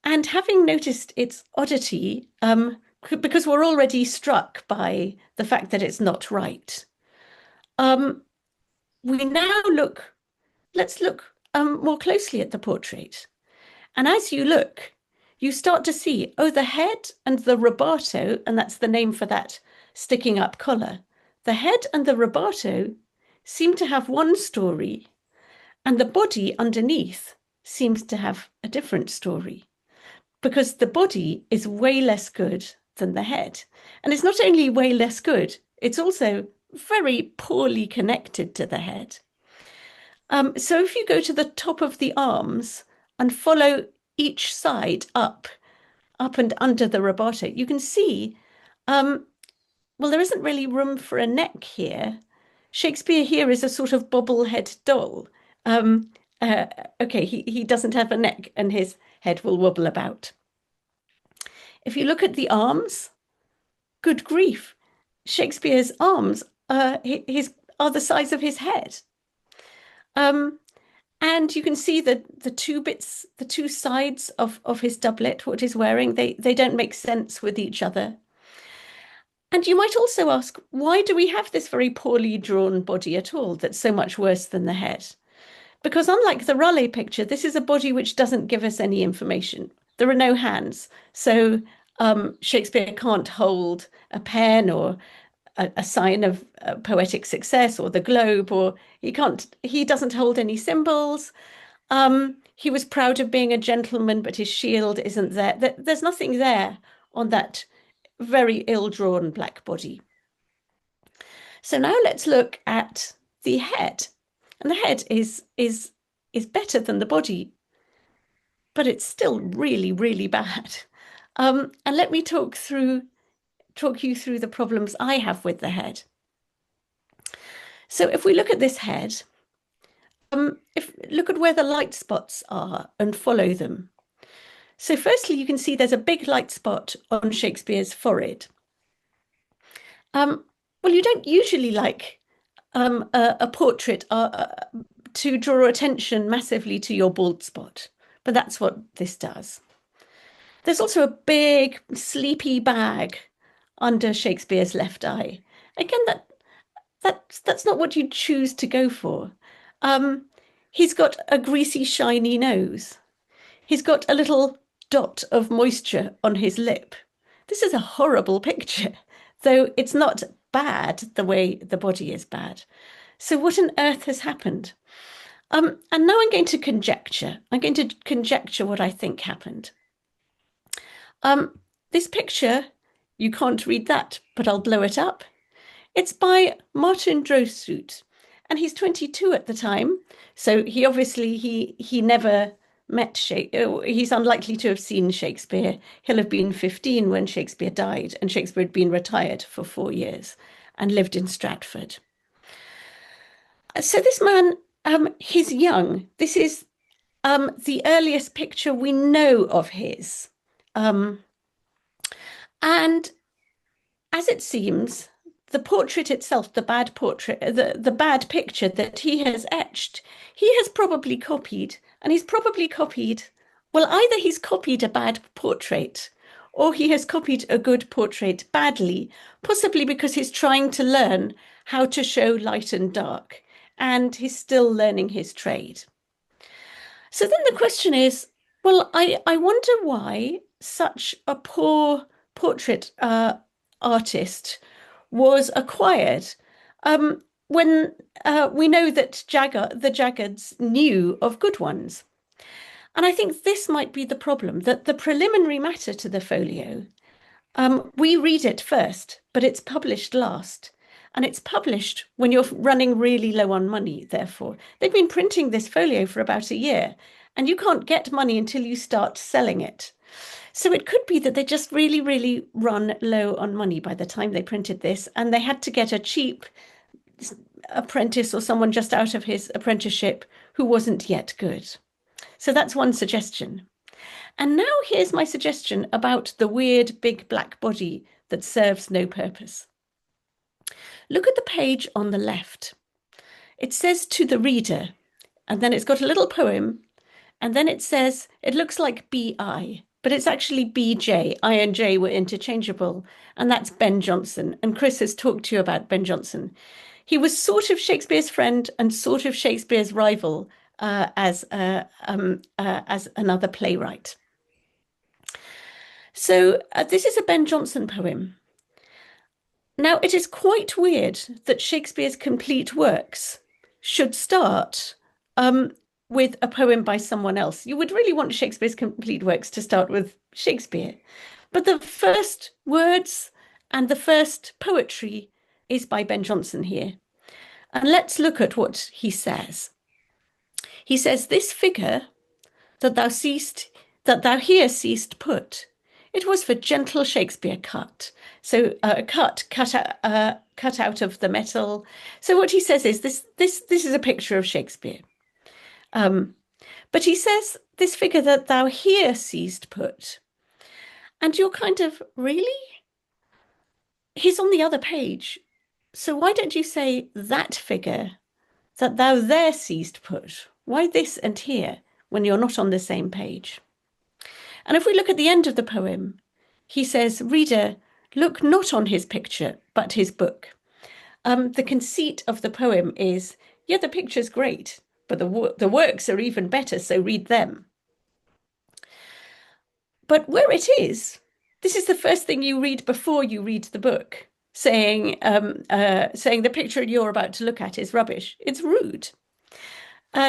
And having noticed its oddity, because we're already struck by the fact that it's not right, we now let's look more closely at the portrait. And as you look, you start to see, oh, the head and the rubato, and that's the name for that sticking up collar, the head and the rubato seem to have one story, and the body underneath seems to have a different story, because the body is way less good than the head. And it's not only way less good, it's also very poorly connected to the head. So if you go to the top of the arms and follow each side up and under the rubato, you can see, well, there isn't really room for a neck here. Shakespeare here is a sort of bobblehead doll. Okay, he doesn't have a neck and his head will wobble about. If you look at the arms, good grief, Shakespeare's arms are the size of his head. And you can see that the two sides of his doublet, what he's wearing, they don't make sense with each other. And you might also ask, why do we have this very poorly drawn body at all that's so much worse than the head? Because unlike the Raleigh picture, this is a body which doesn't give us any information. There are no hands. So Shakespeare can't hold a pen or a sign of poetic success or the globe, or he doesn't hold any symbols. He was proud of being a gentleman, but his shield isn't there. There's nothing there on that very ill-drawn black body. So now let's look at the head. And the head is better than the body, but it's still really, really bad. And let me talk you through the problems I have with the head. So if we look at this head, look at where the light spots are and follow them. So firstly, you can see there's a big light spot on Shakespeare's forehead. Well, you don't usually like a portrait to draw attention massively to your bald spot, but that's what this does. There's also a big sleepy bag under Shakespeare's left eye. Again, that's not what you'd choose to go for. He's got a greasy, shiny nose. He's got a little dot of moisture on his lip. This is a horrible picture, though it's not bad the way the body is bad. So what on earth has happened? And now I'm going to conjecture. I'm going to conjecture what I think happened. This picture, you can't read that, but I'll blow it up. It's by Martin Droeshout, and he's 22 at the time. So he obviously, he never met Shakespeare. He's unlikely to have seen Shakespeare. He'll have been 15 when Shakespeare died, and Shakespeare had been retired for 4 years and lived in Stratford. So this man, he's young. This is the earliest picture we know of his. And as it seems, the portrait itself, the bad portrait, the bad picture that he has etched, he has probably copied, and he's probably copied, well, either he's copied a bad portrait or he has copied a good portrait badly, possibly because he's trying to learn how to show light and dark, and he's still learning his trade. So then the question is, well, I wonder why such a poor portrait artist was acquired when we know that the Jaggards knew of good ones. And I think this might be the problem, that the preliminary matter to the folio, we read it first, but it's published last. And it's published when you're running really low on money, therefore. They've been printing this folio for about a year, and you can't get money until you start selling it. So it could be that they just really, really run low on money by the time they printed this, and they had to get a cheap apprentice or someone just out of his apprenticeship who wasn't yet good. So that's one suggestion. And now here's my suggestion about the weird big black body that serves no purpose. Look at the page on the left. It says to the reader, and then it's got a little poem, and then it says, it looks like B.I., but it's actually B.J. I and J were interchangeable, and that's Ben Jonson. And Chris has talked to you about Ben Jonson. He was sort of Shakespeare's friend and sort of Shakespeare's rival as another playwright. So this is a Ben Jonson poem. Now, it is quite weird that Shakespeare's complete works should start with a poem by someone else. You would really want Shakespeare's complete works to start with Shakespeare. But the first words and the first poetry is by Ben Jonson here. And let's look at what he says. He says, "This figure that thou here seest put, it was for gentle Shakespeare cut." So cut out of the metal. So what he says is this is a picture of Shakespeare. But he says, "This figure that thou here seest put." And you're kind of, really? He's on the other page. So why don't you say that figure that thou there seest put? Why this and here when you're not on the same page? And if we look at the end of the poem, he says, "Reader, look not on his picture, but his book." The conceit of the poem is, yeah, the picture's great, but the works are even better, so read them. But where it is, this is the first thing you read before you read the book, saying the picture you're about to look at is rubbish. It's rude.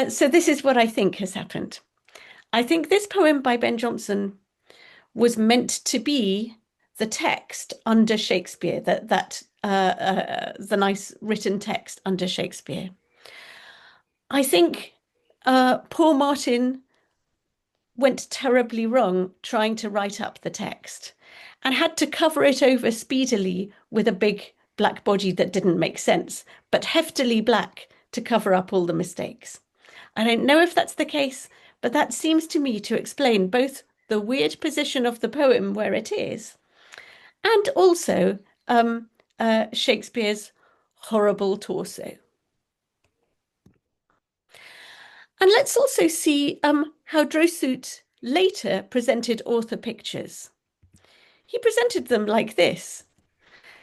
So this is what I think has happened. I think this poem by Ben Jonson was meant to be the text under Shakespeare, the nice written text under Shakespeare. I think poor Martin went terribly wrong trying to write up the text and had to cover it over speedily with a big black body that didn't make sense, but heftily black to cover up all the mistakes. I don't know if that's the case, but that seems to me to explain both the weird position of the poem where it is, and also Shakespeare's horrible torso. And let's also see how Droeshout later presented author pictures. He presented them like this.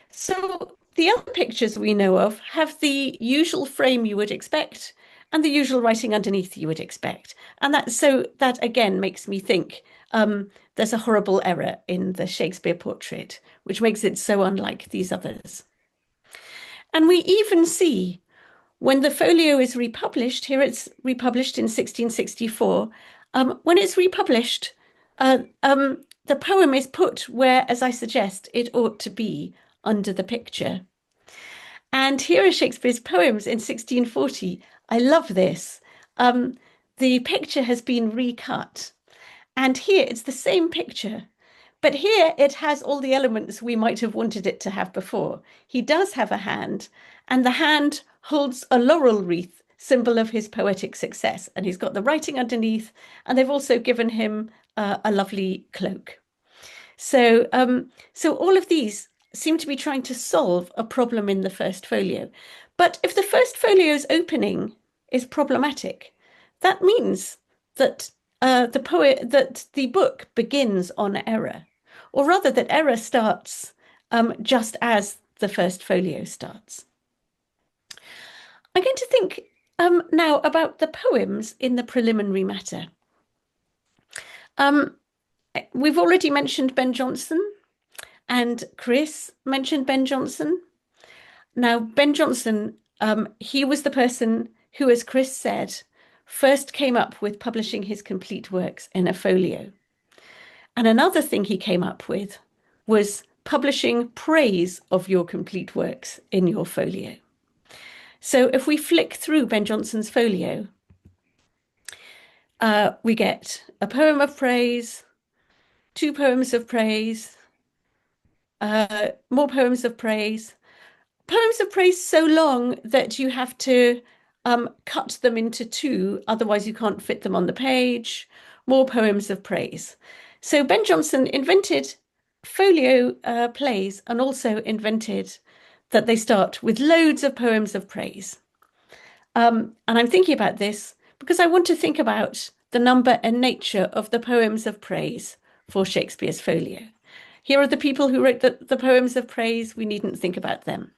So the other pictures we know of have the usual frame you would expect and the usual writing underneath you would expect. And that again makes me think there's a horrible error in the Shakespeare portrait, which makes it so unlike these others. And we even see when the Folio is republished, here it's republished in 1664, when it's republished, the poem is put where, as I suggest, it ought to be, under the picture. And here are Shakespeare's poems in 1640. I love this. The picture has been recut. And here it's the same picture, but here it has all the elements we might have wanted it to have before. He does have a hand, and the hand holds a laurel wreath, symbol of his poetic success. And he's got the writing underneath, and they've also given him a lovely cloak. So all of these seem to be trying to solve a problem in the first folio. But if the first folio's opening is problematic, that means that the book begins on error, or rather that error starts just as the first folio starts. I'm going to think now about the poems in the preliminary matter. We've already mentioned Ben Jonson, and Chris mentioned Ben Jonson. Now, Ben Jonson, he was the person who, as Chris said, first came up with publishing his complete works in a folio. And another thing he came up with was publishing praise of your complete works in your folio. So if we flick through Ben Jonson's folio, we get a poem of praise, 2 poems of praise, more poems of praise so long that you have to cut them into 2, otherwise you can't fit them on the page, more poems of praise. So Ben Jonson invented folio plays and also invented that they start with loads of poems of praise. And I'm thinking about this because I want to think about the number and nature of the poems of praise for Shakespeare's folio. Here are the people who wrote the poems of praise. We needn't think about them.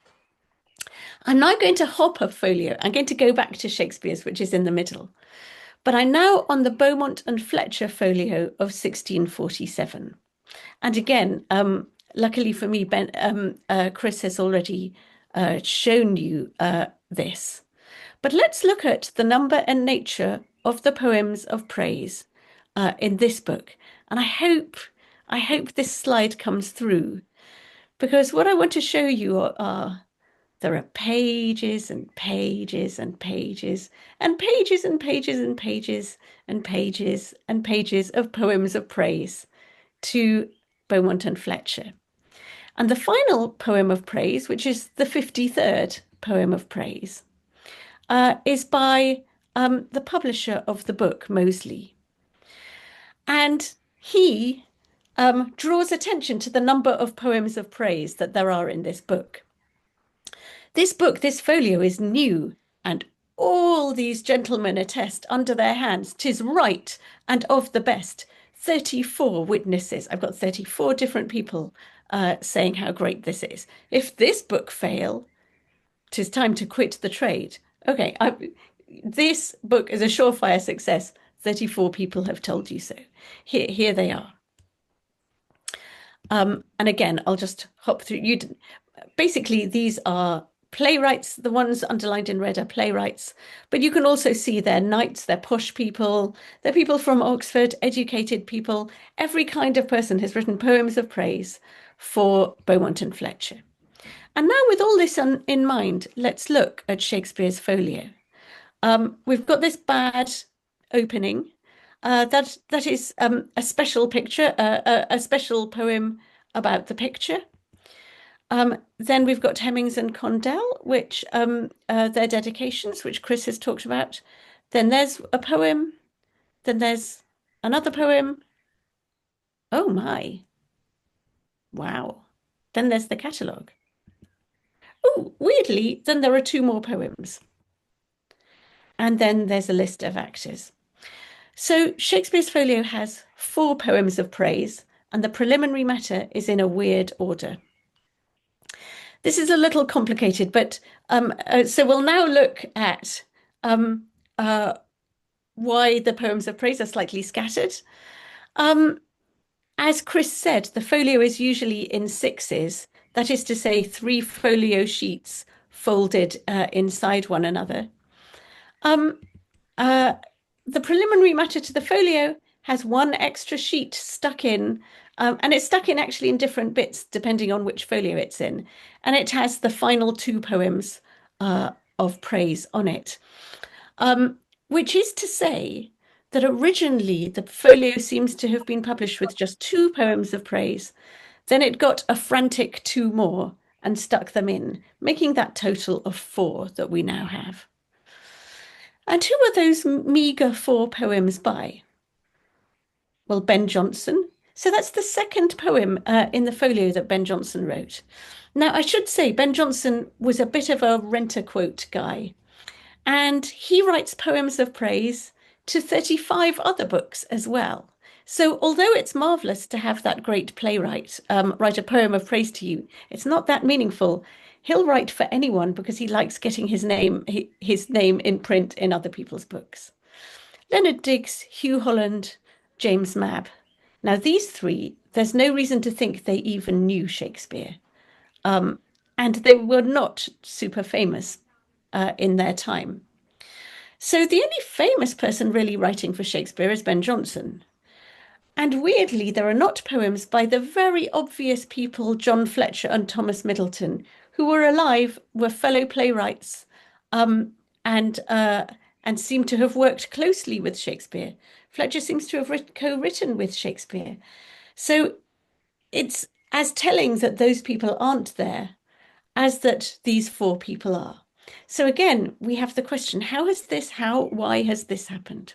I'm now going to hop a folio. I'm going to go back to Shakespeare's, which is in the middle. But I'm now on the Beaumont and Fletcher folio of 1647. And again, luckily for me, Chris has already shown you this. But let's look at the number and nature of the poems of praise in this book. And I hope this slide comes through, because what I want to show you are there are pages and pages and pages and pages and pages and pages and pages and pages of poems of praise to Beaumont and Fletcher. And the final poem of praise, which is the 53rd poem of praise, is by the publisher of the book, Moseley. And he draws attention to the number of poems of praise that there are in this book. This book, this folio, is new, and all these gentlemen attest under their hands 'tis right and of the best. 34 witnesses. I've got 34 different people saying how great this is. If this book fail, 'tis time to quit the trade. Okay, this book is a surefire success. 34 people have told you so. Here they are. And again, I'll just hop through. Basically, these are playwrights. The ones underlined in red are playwrights, but you can also see they're knights, they're posh people, they're people from Oxford, educated people. Every kind of person has written poems of praise for Beaumont and Fletcher. And now, with all this in mind, let's look at Shakespeare's folio. We've got this bad opening. That is a special picture, a special poem about the picture. Then we've got Hemmings and Condell, which their dedications, which Chris has talked about. Then there's a poem. Then there's another poem. Oh my. Wow. Then there's the catalogue. Oh, weirdly, then there are 2 more poems. And then there's a list of actors. So Shakespeare's folio has 4 poems of praise, and the preliminary matter is in a weird order. This is a little complicated, but so we'll now look at why the poems of praise are slightly scattered. As Chris said, the folio is usually in 6s, that is to say 3 folio sheets folded inside one another. The preliminary matter to the folio has 1 extra sheet stuck in, and it's stuck in actually in different bits depending on which folio it's in. And it has the final 2 poems of praise on it, which is to say that originally the folio seems to have been published with just 2 poems of praise. Then it got a frantic 2 more and stuck them in, making that total of 4 that we now have. And who are those meagre 4 poems by? Well, Ben Jonson. So that's the 2nd poem in the folio that Ben Jonson wrote. Now, I should say Ben Jonson was a bit of a rent-a-quote guy, and he writes poems of praise to 35 other books as well. So although it's marvellous to have that great playwright write a poem of praise to you, it's not that meaningful. He'll write for anyone because he likes getting his name in print in other people's books. Leonard Digges, Hugh Holland, James Mabb. Now, these 3, there's no reason to think they even knew Shakespeare. And they were not super famous in their time. So the only famous person really writing for Shakespeare is Ben Jonson. And weirdly, there are not poems by the very obvious people, John Fletcher and Thomas Middleton, who were alive, were fellow playwrights, and seem to have worked closely with Shakespeare. Fletcher seems to have co-written with Shakespeare. So it's as telling that those people aren't there as that these 4 people are. So again, we have the question, why has this happened?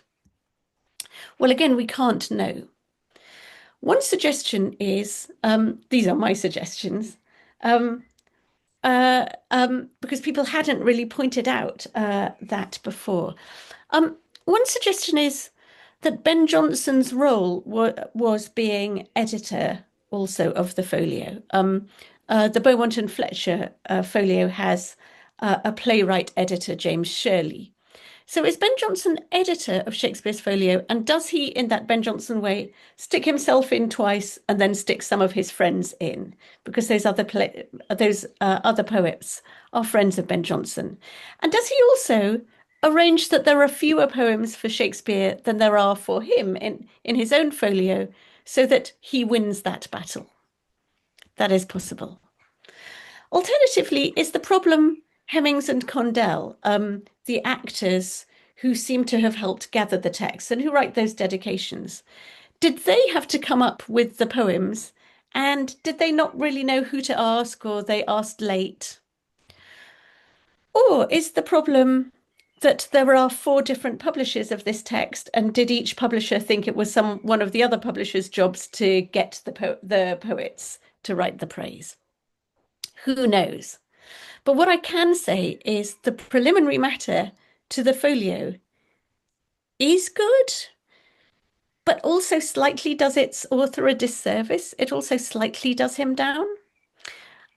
Well, again, we can't know. One suggestion is, these are my suggestions, because people hadn't really pointed out that before. One suggestion is that Ben Jonson's role was being editor also of the folio. The Beaumont and Fletcher folio has a playwright editor, James Shirley. So is Ben Jonson editor of Shakespeare's folio, and does he, in that Ben Jonson way, stick himself in twice and then stick some of his friends in? Because those other poets are friends of Ben Jonson. And does he also arrange that there are fewer poems for Shakespeare than there are for him in his own folio, so that he wins that battle? That is possible. Alternatively, is the problem Hemmings and Condell, the actors who seem to have helped gather the text and who write those dedications? Did they have to come up with the poems, and did they not really know who to ask, or they asked late? Or is the problem that there are 4 different publishers of this text, and did each publisher think it was one of the other publishers' jobs to get the poets to write the praise? Who knows? But what I can say is the preliminary matter to the folio is good, but also slightly does its author a disservice. It also slightly does him down,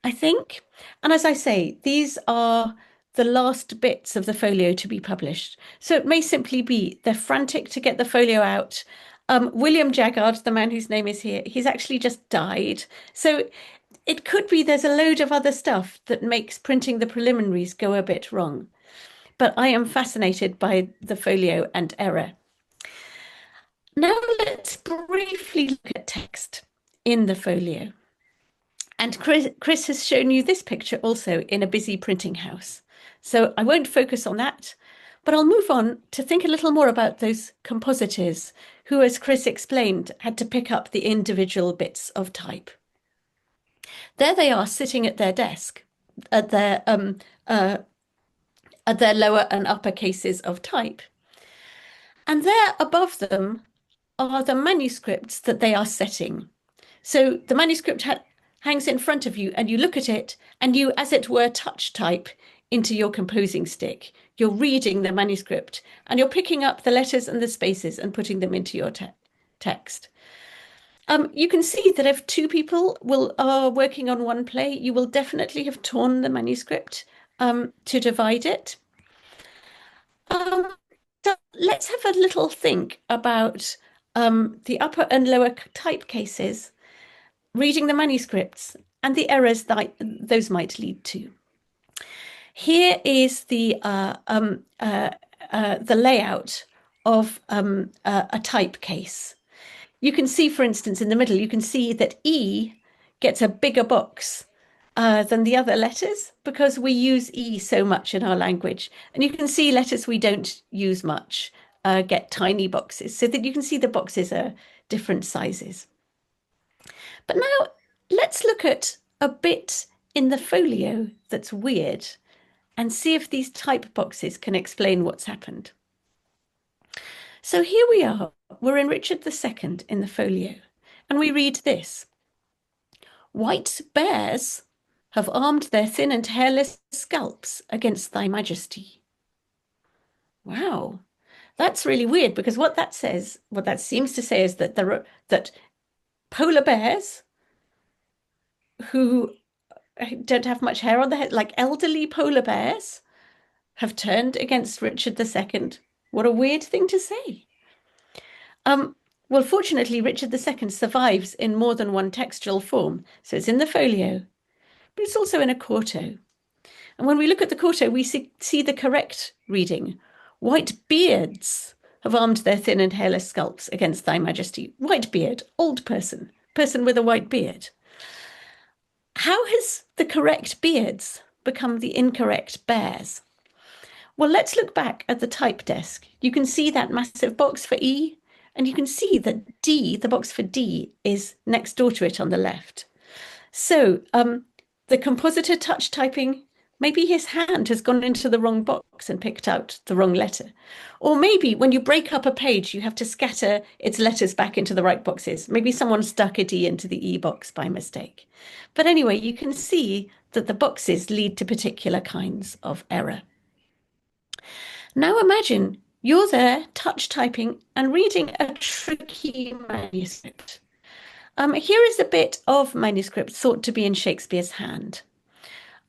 I think. And as I say, these are the last bits of the folio to be published. So it may simply be they're frantic to get the folio out. William Jaggard, the man whose name is here, he's actually just died. So it could be there's a load of other stuff that makes printing the preliminaries go a bit wrong. But I am fascinated by the folio and error. Now let's briefly look at text in the folio. And Chris has shown you this picture also in a busy printing house. So I won't focus on that, but I'll move on to think a little more about those compositors who, as Chris explained, had to pick up the individual bits of type. There they are sitting at their desk, at their lower and upper cases of type. And there above them are the manuscripts that they are setting. So the manuscript hangs in front of you, and you look at it and you, as it were, touch type into your composing stick. You're reading the manuscript and you're picking up the letters and the spaces and putting them into your text. You can see that if 2 people are working on one play, you will definitely have torn the manuscript to divide it. So let's have a little think about the upper and lower type cases, reading the manuscripts, and the errors that those might lead to. Here is the layout of a type case. You can see, for instance, in the middle, you can see that E gets a bigger box than the other letters because we use E so much in our language. And you can see letters we don't use much get tiny boxes, so that you can see the boxes are different sizes. But now let's look at a bit in the folio that's weird and see if these type boxes can explain what's happened. So here we are. We're in Richard II in the folio, and we read this. White bears have armed their thin and hairless scalps against thy majesty. Wow, that's really weird, because what that seems to say is that that polar bears who don't have much hair on their head, like elderly polar bears, have turned against Richard II. What a weird thing to say. Well, fortunately, Richard II survives in more than one textual form. So it's in the folio, but it's also in a quarto. And when we look at the quarto, we see the correct reading. White beards have armed their thin and hairless scalps against thy majesty. White beard, old person, person with a white beard. How has the correct beards become the incorrect bears? Well, let's look back at the type desk. You can see that massive box for E, and you can see that D, the box for D, is next door to it on the left. So the compositor touch typing maybe his hand has gone into the wrong box and picked out the wrong letter. Or maybe when you break up a page, you have to scatter its letters back into the right boxes. Maybe someone stuck a D into the E box by mistake. But anyway, you can see that the boxes lead to particular kinds of error. Now imagine you're there touch typing and reading a tricky manuscript. Here is a bit of manuscript thought to be in Shakespeare's hand.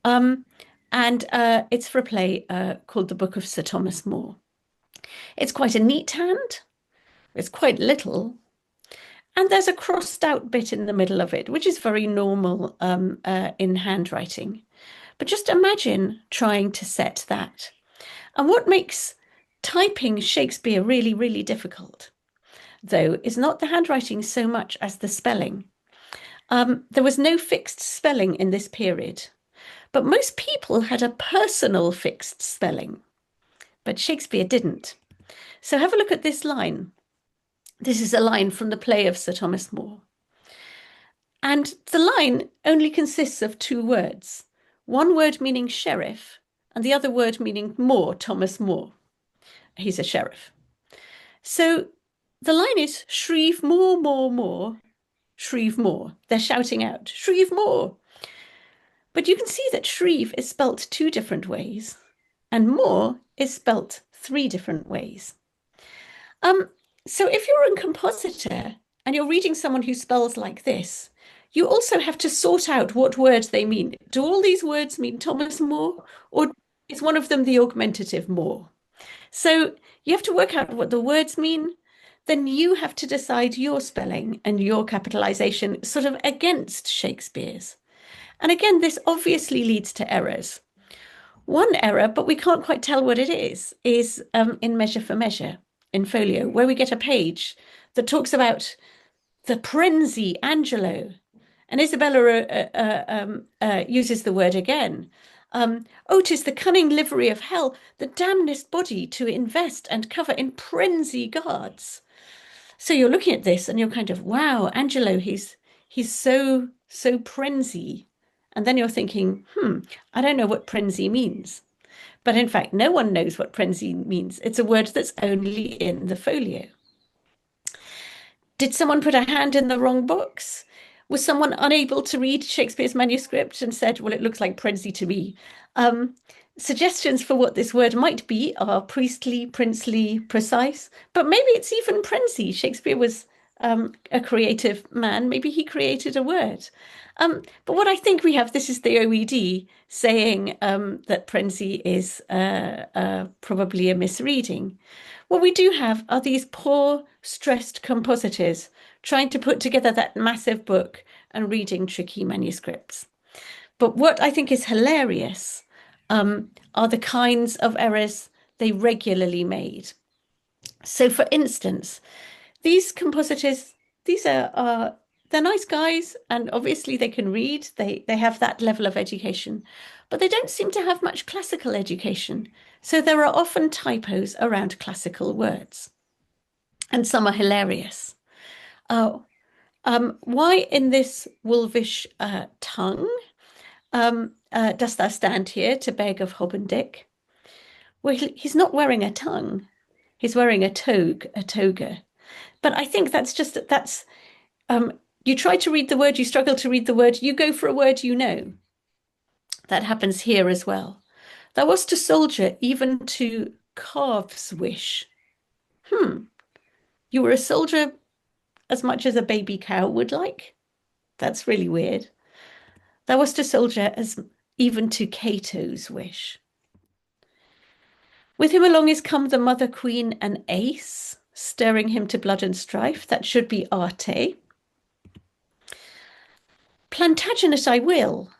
It's for a play called The Book of Sir Thomas More. It's quite a neat hand. It's quite little. And there's a crossed out bit in the middle of it, which is very normal in handwriting. But just imagine trying to set that. And what makes typing Shakespeare really, really difficult, though, is not the handwriting so much as the spelling. There was no fixed spelling in this period, but most people had a personal fixed spelling, but Shakespeare didn't. So have a look at this line. This is a line from the play of Sir Thomas More. And the line only consists of two words, one word meaning sheriff, and the other word meaning More, Thomas More. He's a sheriff. So the line is Shreve More, More, More, Shreve More. They're shouting out, Shreve More. But you can see that Shreve is spelt two different ways, and More is spelt three different ways. So if you're a compositor and you're reading someone who spells like this, you also have to sort out what words they mean. Do all these words mean Thomas More, or is one of them the augmentative More? So you have to work out what the words mean. Then you have to decide your spelling and your capitalization sort of against Shakespeare's. And again, this obviously leads to errors. One error, but we can't quite tell what it is in Measure for Measure in Folio, where we get a page that talks about the Prenzy Angelo. And Isabella uses the word again. Oh, 'tis the cunning livery of hell, the damnedest body to invest and cover in prenzy guards. So you're looking at this and you're kind of, wow, Angelo, he's so prenzy. And then you're thinking, I don't know what prenzy means. But in fact, no one knows what prenzy means. It's a word that's only in the folio. Did someone put a hand in the wrong box? Was someone unable to read Shakespeare's manuscript and said, well, it looks like prenzy to me? Suggestions for what this word might be are priestly, princely, precise, but maybe it's even prenzy. Shakespeare was a creative man. Maybe he created a word. But what I think we have, this is the OED saying that prenzy is probably a misreading. What we do have are these poor, stressed compositors trying to put together that massive book and reading tricky manuscripts. But what I think is hilarious are the kinds of errors they regularly made. So for instance, these compositors, they're nice guys, and obviously they can read, they have that level of education, but they don't seem to have much classical education. So there are often typos around classical words, and some are hilarious. Why in this wolvish tongue dost thou stand here to beg of Hob and Dick? Well, he's not wearing a tongue. He's wearing a toga. But I think that's you try to read the word, you struggle to read the word, you go for a word you know. That happens here as well. Thou wast a soldier even to calves wish. You were a soldier as much as a baby cow would like? That's really weird. Thou wast a soldier as even to Cato's wish. With him along is come the mother queen and ace, stirring him to blood and strife. That should be arte. Plantagenet I will,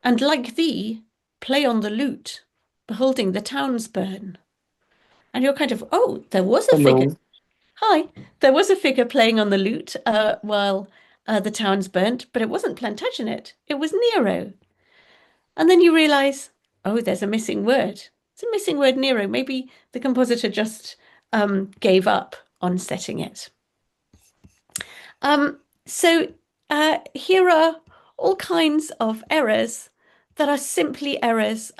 and like thee, play on the lute, beholding the towns burn. And you're kind of, oh, there was a figure. Hi, there was a figure playing on the lute while the towns burnt, but it wasn't Plantagenet, it was Nero. And then you realize, oh, there's a missing word. It's a missing word, Nero. Maybe the compositor just gave up on setting it. So here are all kinds of errors that are simply errors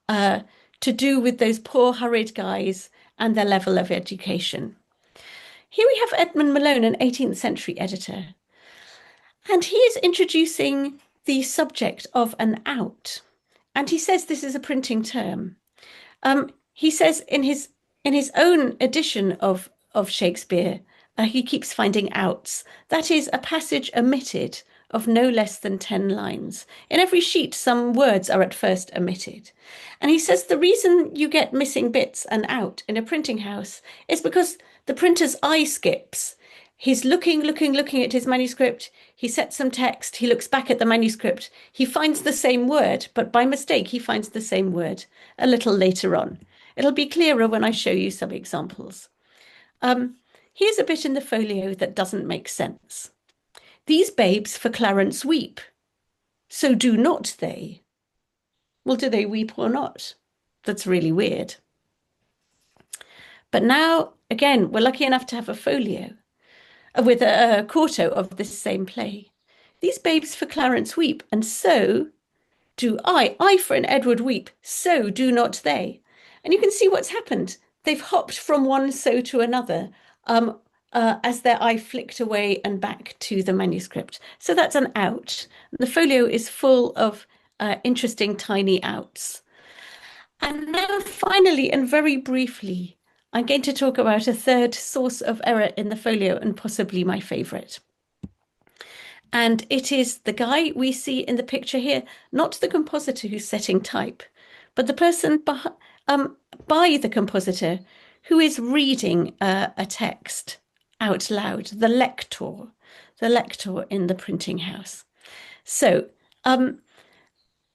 to do with those poor hurried guys and their level of education. Here we have Edmund Malone, an 18th century editor, and he is introducing the subject of an out. And he says this is a printing term. He says in his own edition of Shakespeare, he keeps finding outs. That is a passage omitted of no less than 10 lines. In every sheet, some words are at first omitted. And he says the reason you get missing bits and out in a printing house is because the printer's eye skips. He's looking at his manuscript. He sets some text. He looks back at the manuscript. He finds the same word, but by mistake, he finds the same word a little later on. It'll be clearer when I show you some examples. Here's a bit in the folio that doesn't make sense. These babes for Clarence weep, so do not they? Well, do they weep or not? That's really weird. But now, again, we're lucky enough to have a folio with a quarto of this same play. These babes for Clarence weep, and so do I. I for an Edward weep, so do not they. And you can see what's happened. They've hopped from one so to another as their eye flicked away and back to the manuscript. So that's an out. The folio is full of interesting tiny outs. And now finally, and very briefly, I'm going to talk about a third source of error in the folio and possibly my favourite. And it is the guy we see in the picture here, not the compositor who's setting type, but the person by the compositor who is reading a text out loud, the lector in the printing house. So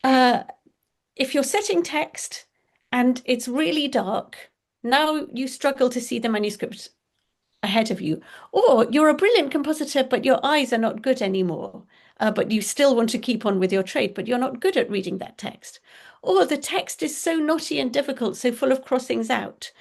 if you're setting text and it's really dark, now you struggle to see the manuscript ahead of you, or you're a brilliant compositor, but your eyes are not good anymore, but you still want to keep on with your trade, but you're not good at reading that text. Or the text is so knotty and difficult, so full of crossings out,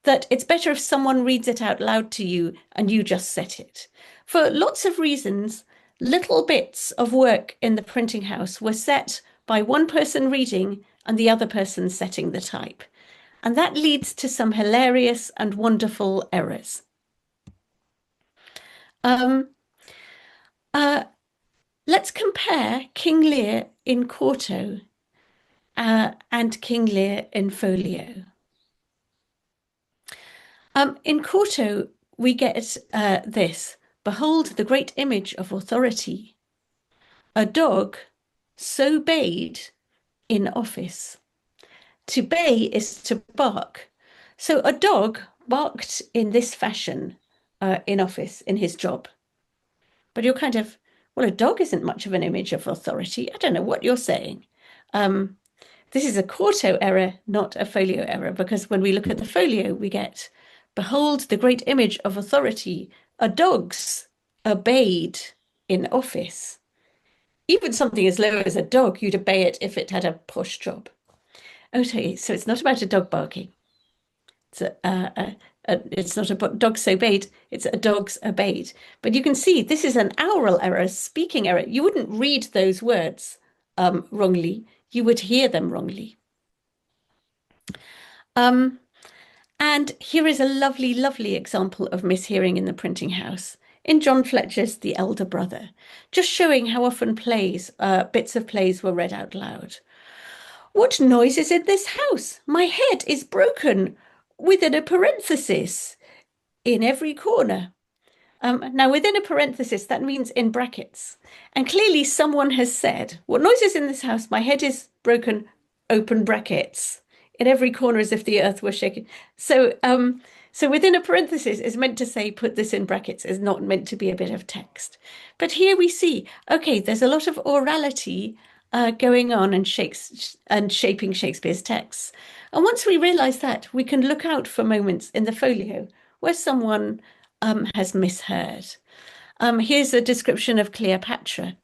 that it's better if someone reads it out loud to you and you just set it. For lots of reasons, little bits of work in the printing house were set by one person reading and the other person setting the type. And that leads to some hilarious and wonderful errors. Let's compare King Lear in quarto and King Lear in folio. In quarto, we get this. Behold the great image of authority. A dog so bayed in office. To bay is to bark. So a dog barked in this fashion in office, in his job. But you're kind of, well, a dog isn't much of an image of authority. I don't know what you're saying. This is a quarto error, not a folio error, because when we look at the folio, we get, behold the great image of authority. A dog's obeyed in office. Even something as low as a dog, you'd obey it if it had a posh job. Okay, so it's not about a dog barking. It's not a dog so obeyed, it's a dog's obeyed. But you can see this is an aural error, a speaking error. You wouldn't read those words wrongly, you would hear them wrongly. And here is a lovely, lovely example of mishearing in the printing house in John Fletcher's The Elder Brother, just showing how often plays, bits of plays were read out loud. What noise is in this house? My head is broken within a parenthesis in every corner. Now, within a parenthesis, that means in brackets. And clearly someone has said, what noise is in this house? My head is broken, open brackets, in every corner as if the earth were shaking. So within a parenthesis is meant to say, put this in brackets, is not meant to be a bit of text. But here we see, okay, there's a lot of orality going on and shaping Shakespeare's texts. And once we realise that, we can look out for moments in the folio where someone has misheard. Here's a description of Cleopatra.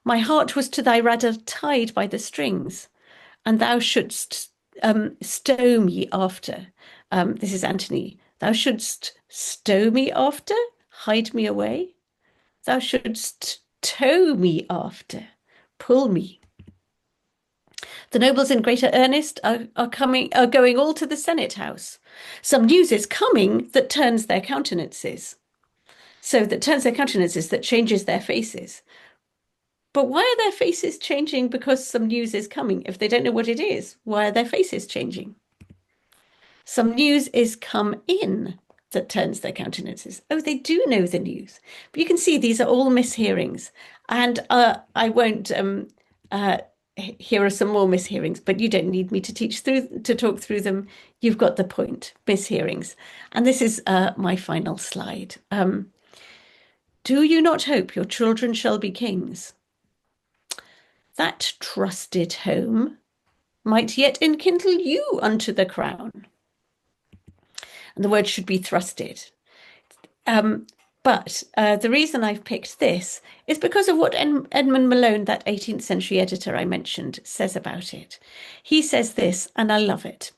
My heart was to thy rudder tied by the strings, and thou shouldst stow me after. This is Antony. Thou shouldst stow me after, hide me away. Thou shouldst tow me after, pull me. The nobles in greater earnest are going all to the Senate House. Some news is coming that turns their countenances. So that turns their countenances, that changes their faces. But why are their faces changing because some news is coming? If they don't know what it is, why are their faces changing? Some news is come in that turns their countenances. Oh, they do know the news. But you can see these are all mishearings. And I won't, here are some more mishearings, but you don't need me to talk through them. You've got the point, mishearings. And this is my final slide. Do you not hope your children shall be kings? That trusted home might yet enkindle you unto the crown. And the word should be thrusted. But the reason I've picked this is because of what Edmund Malone, that 18th century editor I mentioned, says about it. He says this, and I love it.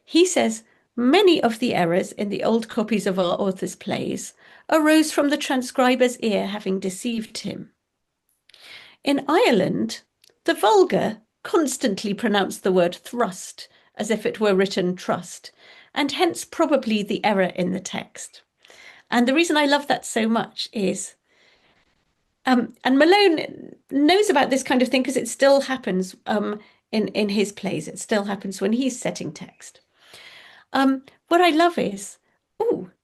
He says, many of the errors in the old copies of our author's plays arose from the transcriber's ear having deceived him. In Ireland, the vulgar constantly pronounced the word thrust as if it were written trust, and hence probably the error in the text. And the reason I love that so much is, and Malone knows about this kind of thing because it still happens in his plays. It still happens when he's setting text. What I love is,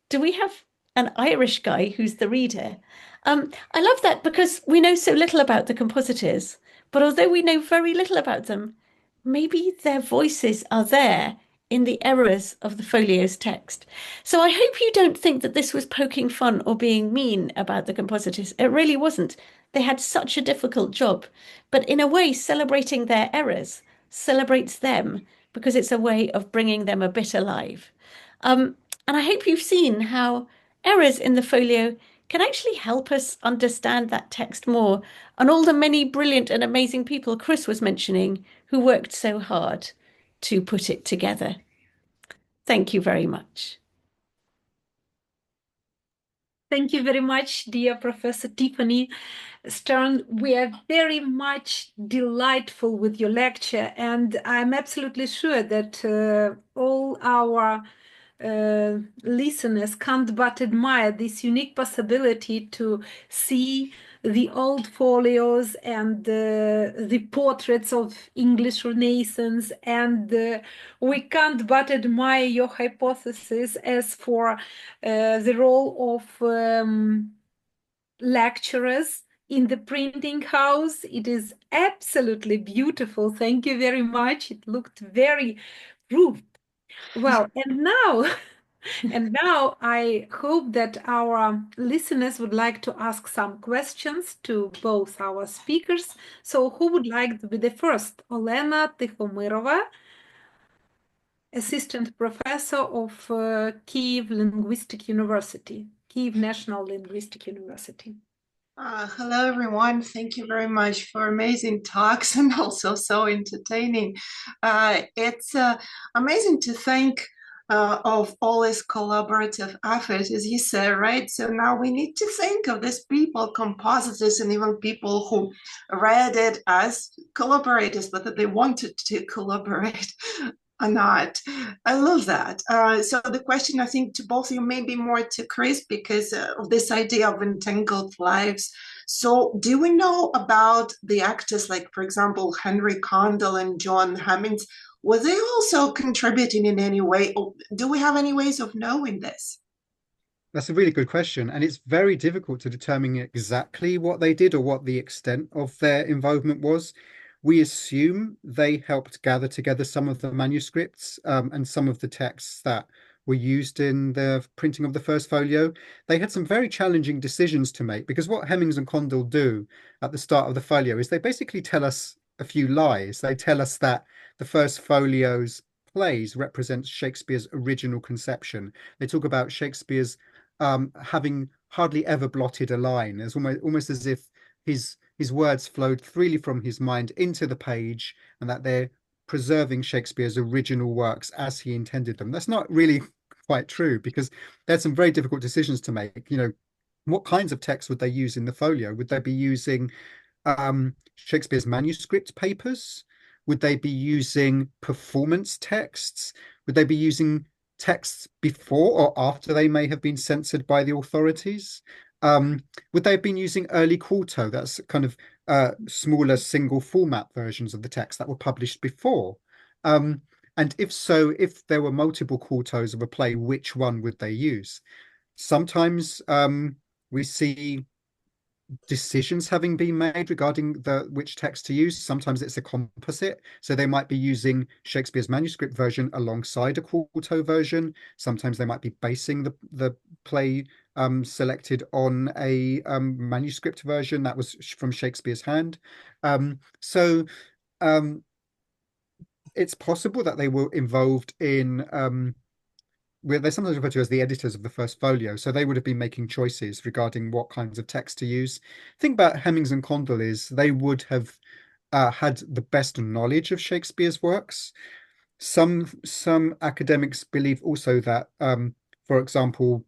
do we have an Irish guy who's the reader? I love that because we know so little about the compositors, but although we know very little about them, maybe their voices are there in the errors of the folio's text. So I hope you don't think that this was poking fun or being mean about the compositors. It really wasn't. They had such a difficult job, but in a way, celebrating their errors celebrates them because it's a way of bringing them a bit alive. And I hope you've seen how errors in the folio can actually help us understand that text more, and all the many brilliant and amazing people Chris was mentioning who worked so hard to put it together. Thank you very much. Thank you very much, dear Professor Tіффані Sтерn. We are very much delightful with your lecture, and I'm absolutely sure that all our listeners can't but admire this unique possibility to see the old folios and the portraits of English Renaissance, and we can't but admire your hypothesis as for the role of lecturers in the printing house. It is absolutely beautiful. Thank you very much. It looked very proved. Well, and now I hope that our listeners would like to ask some questions to both our speakers. So who would like to be the first? Olena Tihomyrova, Assistant Professor of Kyiv Linguistic University, Kyiv National Linguistic University. Hello, everyone. Thank you very much for amazing talks and also so entertaining. It's amazing to think of all this collaborative effort, as you said, right? So now we need to think of these people, compositors, and even people who read it as collaborators, but that they wanted to collaborate or not. I love that. So the question, I think, to both of you, maybe more to Chris, because of this idea of entangled lives. So do we know about the actors, like, for example, Henry Condell and John Hemmings? Were they also contributing in any way? Or do we have any ways of knowing this? That's a really good question. And it's very difficult to determine exactly what they did or what the extent of their involvement was. We assume they helped gather together some of the manuscripts and some of the texts that were used in the printing of the first folio. They had some very challenging decisions to make, because what Hemmings and Condell do at the start of the folio is they basically tell us a few lies. They tell us that the first folio's plays represents Shakespeare's original conception. They talk about Shakespeare's having hardly ever blotted a line. It's almost as if his words flowed freely from his mind into the page, and that they're preserving Shakespeare's original works as he intended them. That's not really quite true, because there's some very difficult decisions to make. You know, what kinds of texts would they use in the folio? Would they be using Shakespeare's manuscript papers? Would they be using performance texts? Would they be using texts before or after they may have been censored by the authorities? Would they have been using early quarto, that's kind of smaller single format versions of the text that were published before? And if so, if there were multiple quartos of a play, which one would they use? Sometimes we see decisions having been made regarding which text to use. Sometimes it's a composite, so they might be using Shakespeare's manuscript version alongside a quarto version. Sometimes they might be basing the play selected on a manuscript version that was from Shakespeare's hand. So it's possible that they were involved in they're sometimes referred to as the editors of the first folio, so they would have been making choices regarding what kinds of text to use. The thing about Hemmings and Condell is they would have had the best knowledge of Shakespeare's works. Some academics believe also that, for example,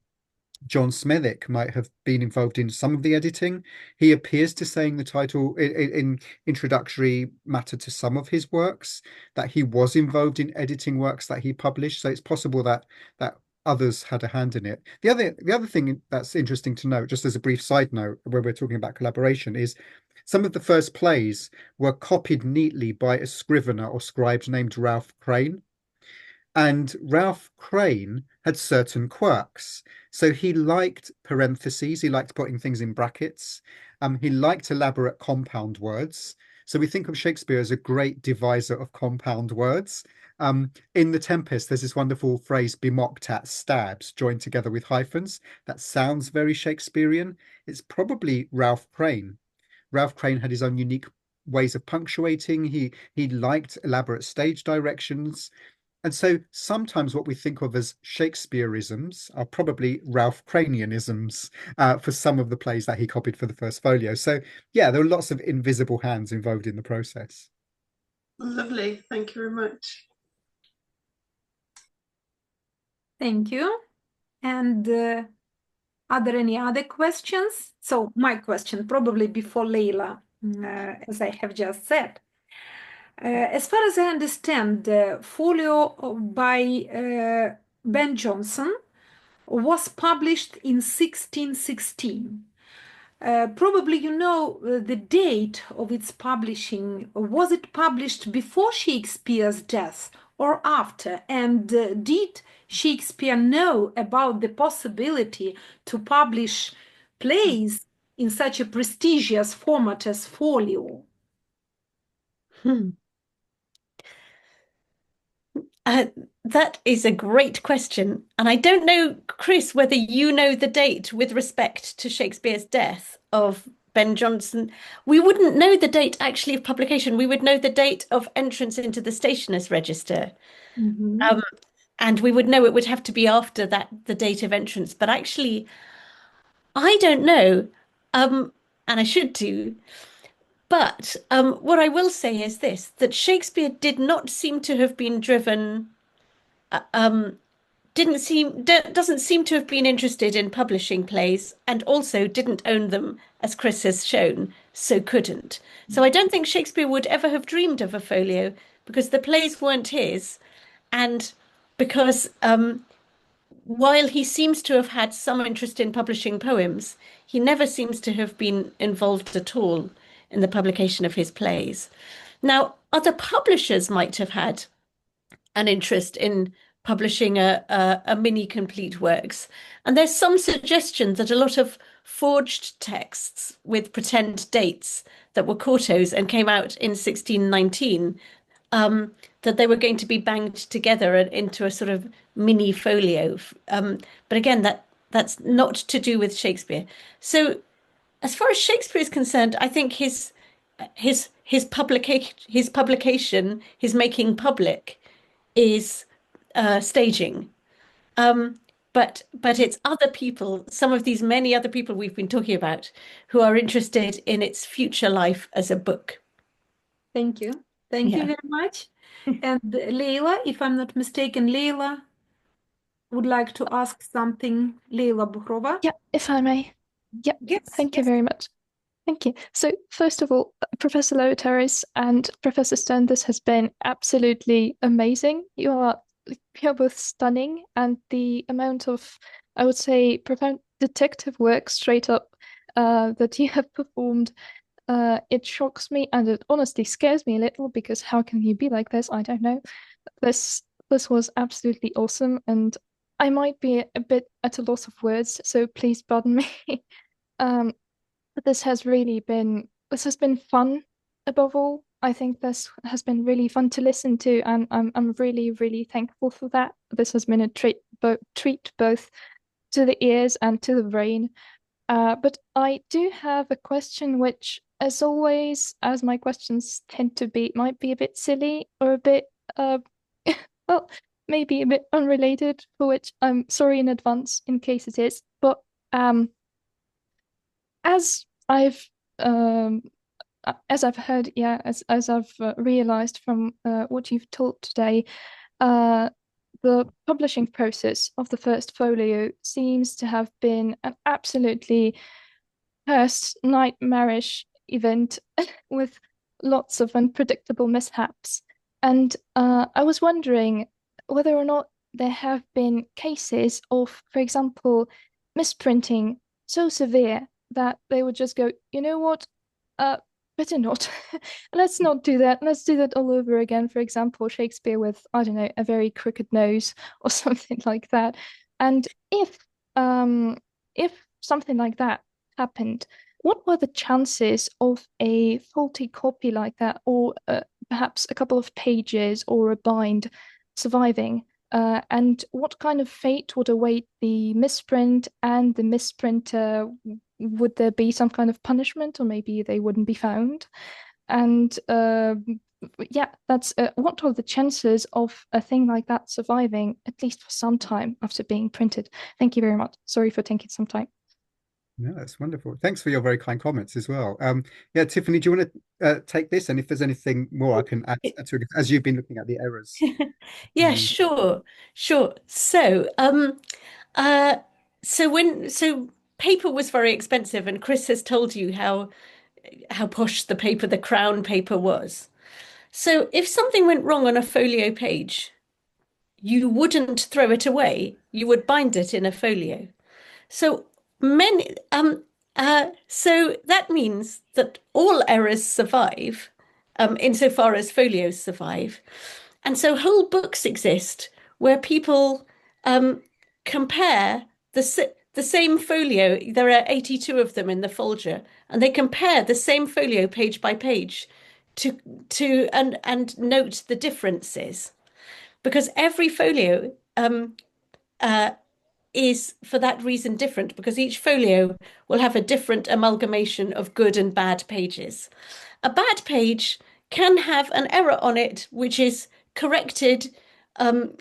John Smethwick might have been involved in some of the editing. He appears to saying the title in introductory matter to some of his works, that he was involved in editing works that he published. So it's possible that others had a hand in it. The other thing that's interesting to note, just as a brief side note, where we're talking about collaboration, is some of the first plays were copied neatly by a scrivener or scribe named Ralph Crane. And Ralph Crane had certain quirks. So he liked parentheses, he liked putting things in brackets. He liked elaborate compound words. So we think of Shakespeare as a great deviser of compound words. In The Tempest, there's this wonderful phrase, bemocked at stabs, joined together with hyphens. That sounds very Shakespearean. It's probably Ralph Crane. Ralph Crane had his own unique ways of punctuating. He liked elaborate stage directions. And so sometimes what we think of as Shakespeareisms are probably Ralph Cranianisms for some of the plays that he copied for the first folio. So yeah, there are lots of invisible hands involved in the process. Lovely. Thank you very much. Thank you. And are there any other questions? So my question, probably before Leila, as I have just said. As far as I understand, the Folio by Ben Jonson was published in 1616. Probably you know the date of its publishing. Was it published before Shakespeare's death or after? And did Shakespeare know about the possibility to publish plays in such a prestigious format as Folio? That is a great question. And I don't know, Chris, whether you know the date with respect to Shakespeare's death of Ben Jonson. We wouldn't know the date actually of publication. We would know the date of entrance into the Stationers' Register. Mm-hmm. And we would know it would have to be after that, the date of entrance. But actually, I don't know, and I should do. But what I will say is this, that Shakespeare did not seem to have been driven, doesn't seem to have been interested in publishing plays, and also didn't own them, as Chris has shown, so couldn't. So I don't think Shakespeare would ever have dreamed of a folio, because the plays weren't his, and because while he seems to have had some interest in publishing poems, he never seems to have been involved at all in the publication of his plays. Now, other publishers might have had an interest in publishing a mini complete works. And there's some suggestion that a lot of forged texts with pretend dates that were quartos and came out in 1619, that they were going to be banged together into a sort of mini folio. But again, that's not to do with Shakespeare. So as far as Shakespeare is concerned, I think his publication, his making public, is staging. But it's other people, some of these many other people we've been talking about, who are interested in its future life as a book. Thank you. Thank you very much. And Leila, if I'm not mistaken, Leila would like to ask something. Leila Bukhrova. Yeah, if I may. Yep. Yes. Thank you very much. Thank you. So first of all, Professor Lowtaris and Professor Stern, this has been absolutely amazing. You're both stunning, and the amount of, I would say, profound detective work straight up that you have performed, it shocks me, and it honestly scares me a little, because how can you be like this? I don't know. This was absolutely awesome, and I might be a bit at a loss of words, so please pardon me. But this has been fun above all. I think this has been really fun to listen to, and I'm really, really thankful for that. This has been a treat both to the ears and to the brain. But I do have a question which, as always, as my questions tend to be, might be a bit silly or a bit, well, maybe a bit unrelated, for which I'm sorry in advance in case it is. But as I've heard, as I've realized from what you've taught today, the publishing process of the first folio seems to have been an absolutely cursed, nightmarish event with lots of unpredictable mishaps. And I was wondering whether or not there have been cases of, for example, misprinting so severe that they would just go, you know what, better not. Let's not do that. Let's do that all over again. For example, Shakespeare with, I don't know, a very crooked nose or something like that. And if something like that happened, what were the chances of a faulty copy like that, or perhaps a couple of pages or a bind surviving? And what kind of fate would await the misprint and the misprinter? Would there be some kind of punishment, or maybe they wouldn't be found? And that's what are the chances of a thing like that surviving, at least for some time after being printed? Thank you very much. Sorry for taking some time. No, that's wonderful. Thanks for your very kind comments as well. Tiffany, do you want to take this? And if there's anything more I can add to it, as you've been looking at the errors. Yeah, sure. So, so paper was very expensive, and Chris has told you how posh the crown paper was. So if something went wrong on a folio page, you wouldn't throw it away. You would bind it in a folio. So so that means that all errors survive, insofar as folios survive. And so whole books exist where people compare the same folio. There are 82 of them in the folder, and they compare the same folio page by page and note the differences, because every folio is for that reason different, because each folio will have a different amalgamation of good and bad pages. A bad page can have an error on it which is corrected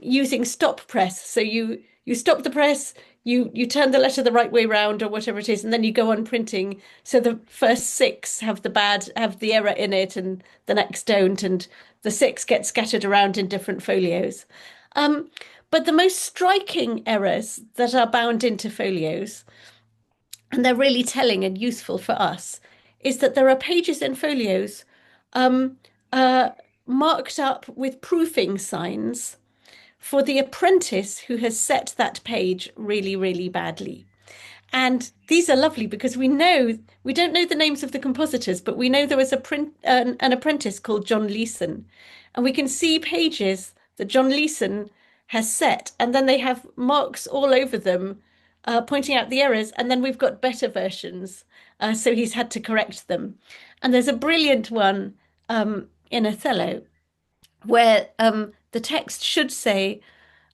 using stop press. So you stop the press, you turn the letter the right way round or whatever it is, and then you go on printing. So the first 6 have the error in it, and the next don't, and the 6 get scattered around in different folios. But the most striking errors that are bound into folios, and they're really telling and useful for us, is that there are pages in folios marked up with proofing signs for the apprentice who has set that page really, really badly. And these are lovely because we don't know the names of the compositors, but we know there was an apprentice called John Leeson, and we can see pages that John Leeson has set, and then they have marks all over them pointing out the errors, and then we've got better versions, so he's had to correct them. And there's a brilliant one in Othello where the text should say,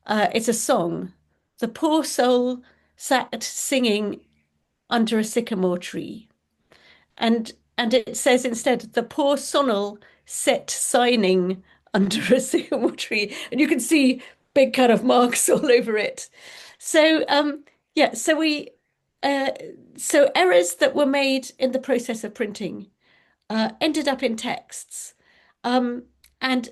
it's a song, the poor soul sat singing under a sycamore tree, and it says instead, the poor sonal sat signing under a sycamore tree, and you can see big kind of marks all over it. So so errors that were made in the process of printing ended up in texts, and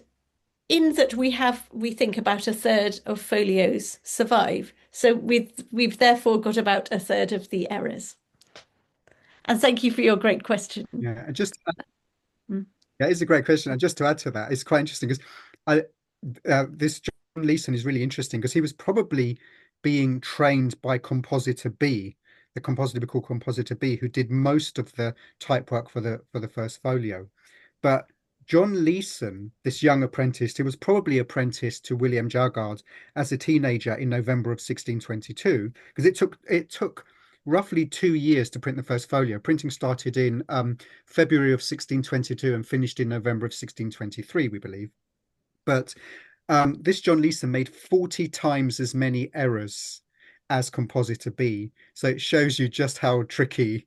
in that we think about a third of folios survive. So we've therefore got about a third of the errors. And thank you for your great question. Yeah, and just yeah, it's a great question. And just to add to that, it's quite interesting because this John Leeson is really interesting because he was probably being trained by Compositor B, the compositor we call Compositor B, who did most of the type work for the first folio. But John Leeson, this young apprentice, he was probably apprenticed to William Jargard as a teenager in November of 1622, because it took roughly 2 years to print the first folio. Printing started in February of 1622 and finished in November of 1623, we believe. But this John Leeson made 40 times as many errors as Compositor B. So it shows you just how tricky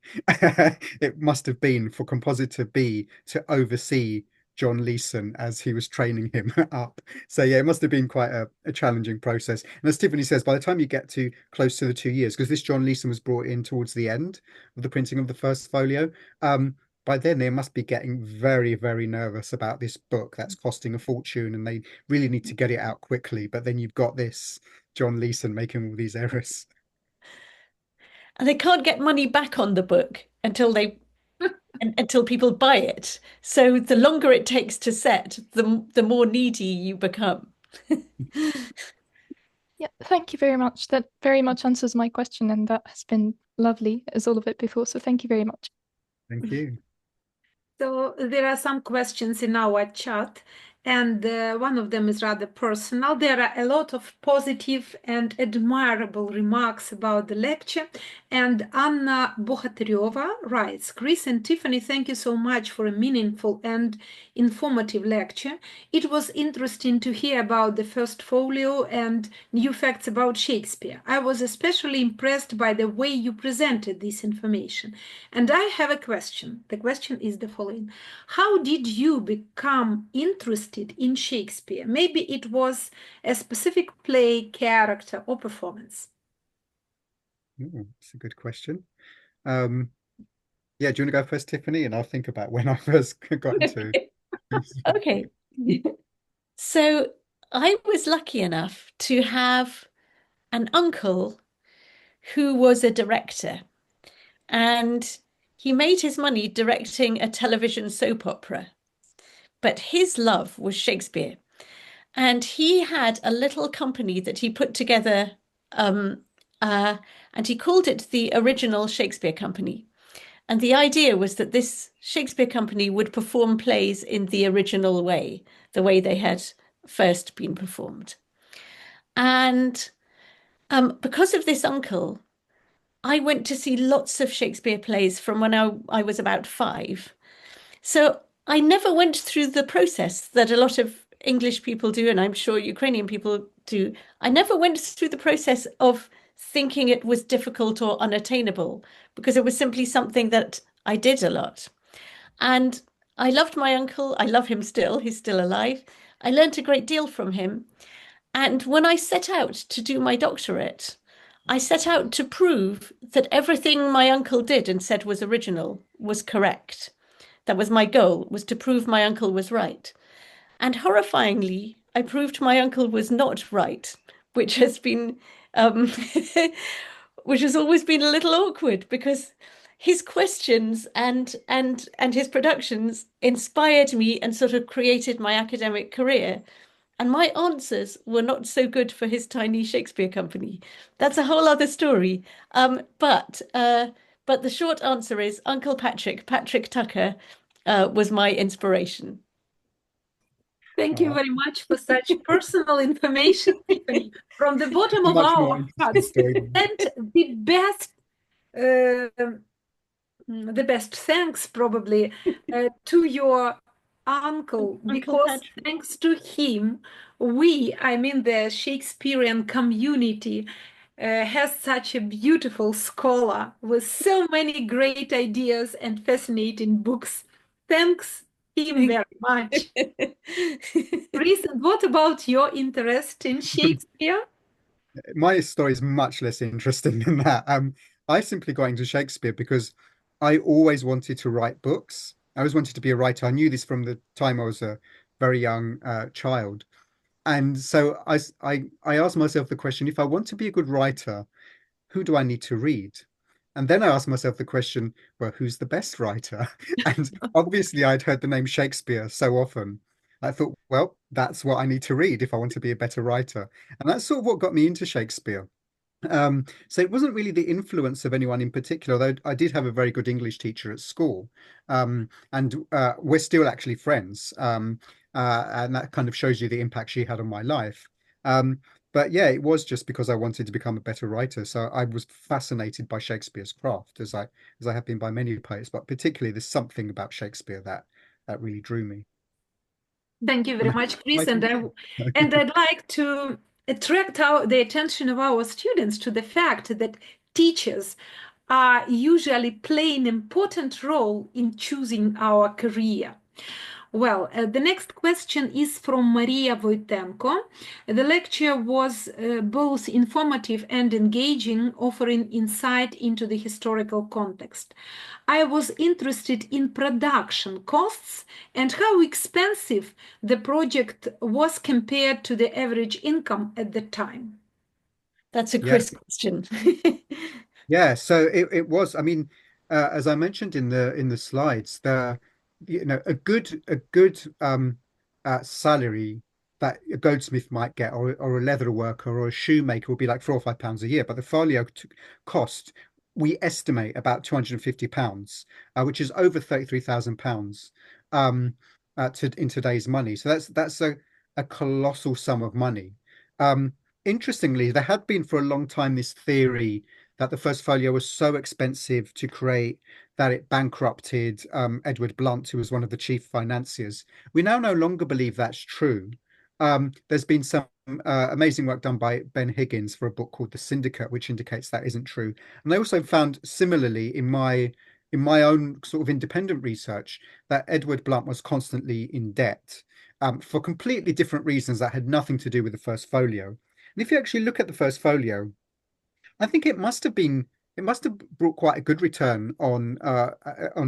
it must have been for Compositor B to oversee John Leeson as he was training him up. So yeah, it must have been quite a challenging process. And as Tiffany says, by the time you get to close to the 2 years, because this John Leeson was brought in towards the end of the printing of the first folio, by then they must be getting very, very nervous about this book that's costing a fortune and they really need to get it out quickly. But then you've got this John Leeson making all these errors. And they can't get money back on the book until people buy it. So the longer it takes to set, the more needy you become. Yeah, thank you very much. That very much answers my question, and that has been lovely as all of it before. So thank you very much. Thank you. So there are some questions in our chat, and one of them is rather personal. There are a lot of positive and admirable remarks about the lecture. And Anna Bohataryova writes, Chris and Tiffany, thank you so much for a meaningful and informative lecture. It was interesting to hear about the first folio and new facts about Shakespeare. I was especially impressed by the way you presented this information. And I have a question. The question is the following. How did you become interested in Shakespeare? Maybe it was a specific play, character, or performance. That's a good question. Yeah, do you want to go first, Tiffany? And I'll think about when I first got into Okay. So I was lucky enough to have an uncle who was a director, and he made his money directing a television soap opera. But his love was Shakespeare. And he had a little company that he put together, and he called it the Original Shakespeare Company. And the idea was that this Shakespeare company would perform plays in the original way, the way they had first been performed. And because of this uncle, I went to see lots of Shakespeare plays from when I was about 5. So I never went through the process that a lot of English people do, and I'm sure Ukrainian people do. I never went through the process of thinking it was difficult or unattainable, because it was simply something that I did a lot. And I loved my uncle. I love him still. He's still alive. I learned a great deal from him. And when I set out to do my doctorate, I set out to prove that everything my uncle did and said was original was correct. That was my goal, was to prove my uncle was right. And horrifyingly, I proved my uncle was not right, which has been, which has always been a little awkward, because his questions and his productions inspired me and sort of created my academic career. And my answers were not so good for his tiny Shakespeare company. That's a whole other story. But the short answer is Uncle Patrick Tucker, was my inspiration. Thank you very much for such personal information, Tiffany, from the bottom of our hearts. And the best thanks probably to your uncle, because thanks to him, I mean the Shakespearean community, has such a beautiful scholar with so many great ideas and fascinating books. Thanks him very much. Chris, what about your interest in Shakespeare? My story is much less interesting than that. I simply got into Shakespeare because I always wanted to write books. I always wanted to be a writer. I knew this from the time I was a very young child. And so I asked myself the question, if I want to be a good writer, who do I need to read? And then I asked myself the question, well, who's the best writer? And obviously I'd heard the name Shakespeare so often. I thought, well, that's what I need to read if I want to be a better writer. And that's sort of what got me into Shakespeare. So it wasn't really the influence of anyone in particular, though I did have a very good English teacher at school. And we're still actually friends. And that kind of shows you the impact she had on my life. But yeah, it was just because I wanted to become a better writer. So I was fascinated by Shakespeare's craft, as I have been by many poets, but particularly there's something about Shakespeare that really drew me. Thank you very much, Chris. And I'd like to attract the attention of our students to the fact that teachers are usually play an important role in choosing our career. Well, the next question is from Maria Voitenko. The lecture was both informative and engaging, offering insight into the historical context. I was interested in production costs and how expensive the project was compared to the average income at the time. That's a Chris question. Yeah, so it was, I mean, as I mentioned in the slides, a good salary that a goldsmith might get, or a leather worker or a shoemaker would be like £4 or £5 a year, but the folio cost, we estimate, about £250, which is over £33,000 in today's money. So that's a colossal sum of money. Interestingly, there had been for a long time this theory that the first folio was so expensive to create that it bankrupted Edward Blunt, who was one of the chief financiers. We now no longer believe that's true. There's been some amazing work done by Ben Higgins for a book called The Syndicate, which indicates that isn't true. And I also found similarly in my own sort of independent research that Edward Blunt was constantly in debt for completely different reasons that had nothing to do with the first folio. And if you actually look at the first folio, I think it must have brought quite a good return on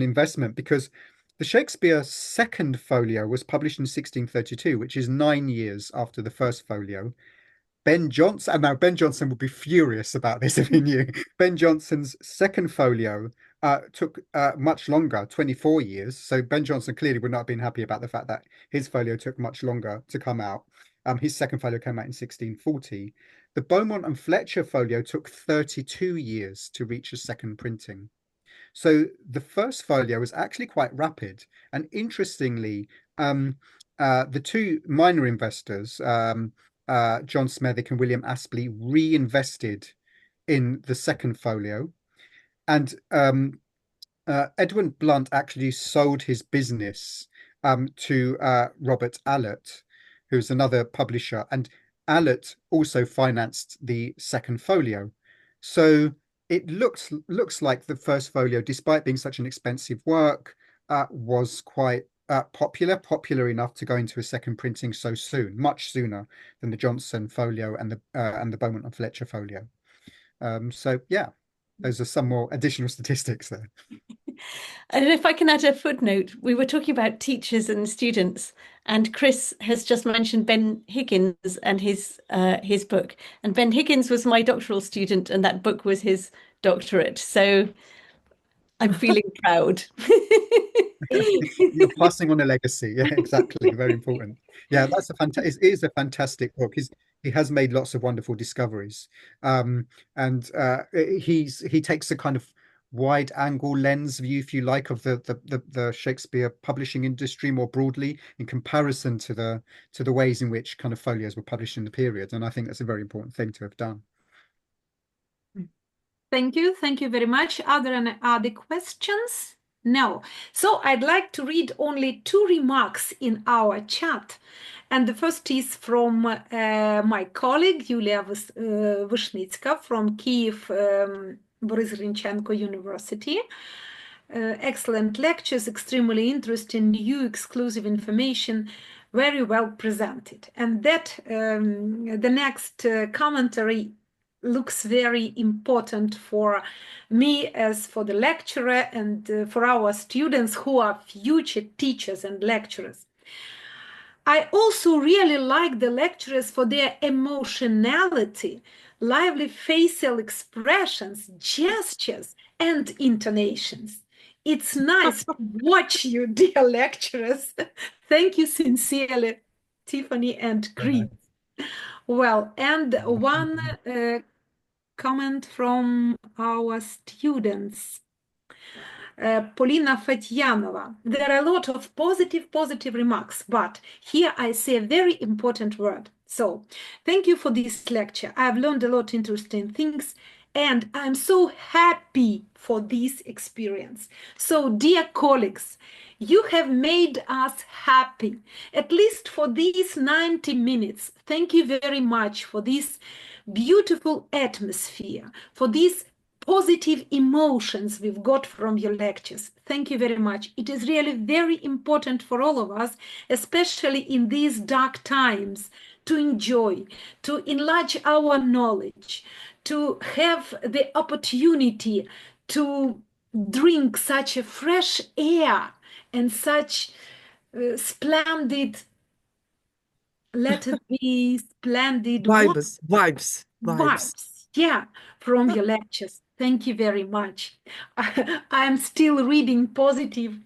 investment, because the Shakespeare second folio was published in 1632, which is 9 years after the first folio. Ben Jonson, and now Ben Jonson would be furious about this if he knew. Ben Jonson's second folio took much longer, 24 years. So Ben Jonson clearly would not have been happy about the fact that his folio took much longer to come out. His second folio came out in 1640. The Beaumont and Fletcher folio took 32 years to reach a second printing. So the first folio was actually quite rapid. And interestingly, the two minor investors, John Smethwick and William Astley, reinvested in the second folio. And Edward Blunt actually sold his business to Robert Allott, who's another publisher, and Allott also financed the second folio. So it looks like the first folio, despite being such an expensive work, was quite popular enough to go into a second printing so soon, much sooner than the Jonson folio and the Beaumont and Fletcher folio. So yeah, those are some more additional statistics there. And if I can add a footnote, we were talking about teachers and students, and Chris has just mentioned Ben Higgins and his book. And Ben Higgins was my doctoral student, and that book was his doctorate. So I'm feeling proud. You're passing on a legacy. Yeah, exactly. Very important. Yeah, that's it is a fantastic book. He has made lots of wonderful discoveries. And he takes a kind of wide angle lens view, if you like, of the Shakespeare publishing industry more broadly in comparison to the ways in which kind of folios were published in the period. And I think that's a very important thing to have done. Thank you very much. Are there any other questions? No. So I'd like to read only 2 remarks in our chat. And the first is from my colleague, Yulia Vyshnitska from Kyiv Boris Grynchenko University. Excellent lectures, extremely interesting, new exclusive information, very well presented. And that the next commentary looks very important for me as for the lecturer and for our students who are future teachers and lecturers. I also really like the lecturers for their emotionality, lively facial expressions, gestures, and intonations. It's nice to watch you, dear lecturers. Thank you sincerely, Tiffany and Chris. Well, and one comment from our students. Polina Fatyanova. There are a lot of positive remarks, but here I say a very important word. So, thank you for this lecture. I've learned a lot of interesting things, and I'm so happy for this experience. So, dear colleagues, you have made us happy, at least for these 90 minutes. Thank you very much for this beautiful atmosphere, for this positive emotions we've got from your lectures. Thank you very much. It is really very important for all of us, especially in these dark times, to enjoy, to enlarge our knowledge, to have the opportunity to drink such a fresh air and such splendid, let it be splendid vibes. Yeah, from your lectures. Thank you very much. I'm still reading positive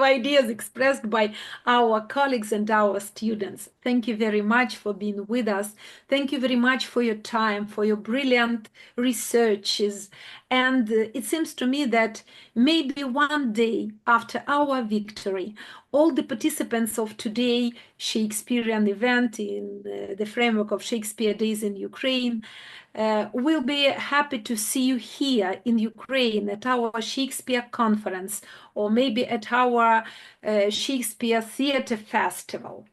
ideas expressed by our colleagues and our students. Thank you very much for being with us. Thank you very much for your time, for your brilliant researches. And it seems to me that maybe one day after our victory, all the participants of today Shakespearean event in the framework of Shakespeare Days in Ukraine will be happy to see you here in Ukraine at our Shakespeare conference, or maybe at our Shakespeare Theatre Festival.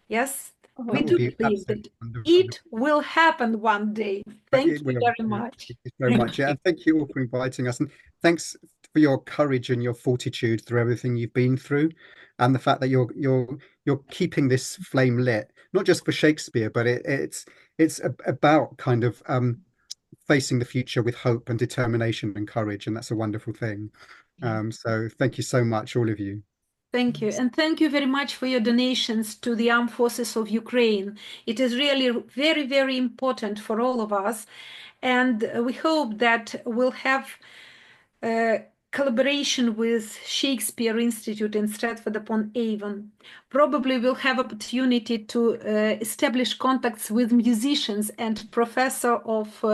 Yes, we do believe that it will happen one day. Thank you very much. Thank you so much. Yeah, and thank you all for inviting us. And thanks for your courage and your fortitude through everything you've been through, and the fact that you're keeping this flame lit, not just for Shakespeare, but it's about kind of facing the future with hope and determination and courage, and that's a wonderful thing. So thank you so much, all of you. Thank you. And thank you very much for your donations to the Armed Forces of Ukraine. It is really very, very important for all of us. And we hope that we'll have collaboration with Shakespeare Institute in Stretford-upon-Avon. Probably we'll have opportunity to establish contacts with musicians and professor of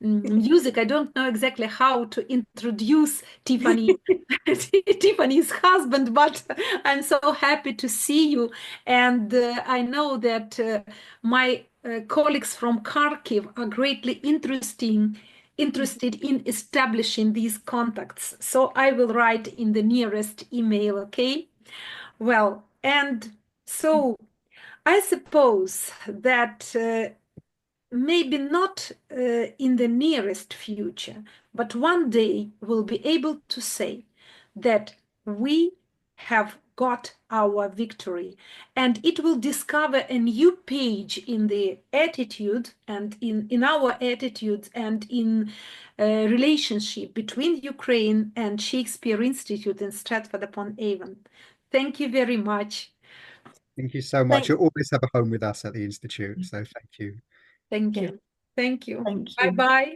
music. I don't know exactly how to introduce Tiffany, Tiffany's husband, but I'm so happy to see you. And I know that my colleagues from Kharkiv are greatly interested in establishing these contacts. So I will write in the nearest email, okay? Well, and so I suppose that maybe not in the nearest future, but one day we'll be able to say that we have got our victory, and it will discover a new page in the attitude and in our attitudes and in relationship between Ukraine and Shakespeare Institute in Stretford-upon-Avon. Thank you very much. Thank you so much. You'll always have a home with us at the Institute, so thank you. Thank you. Thank you. Thank you. Bye-bye.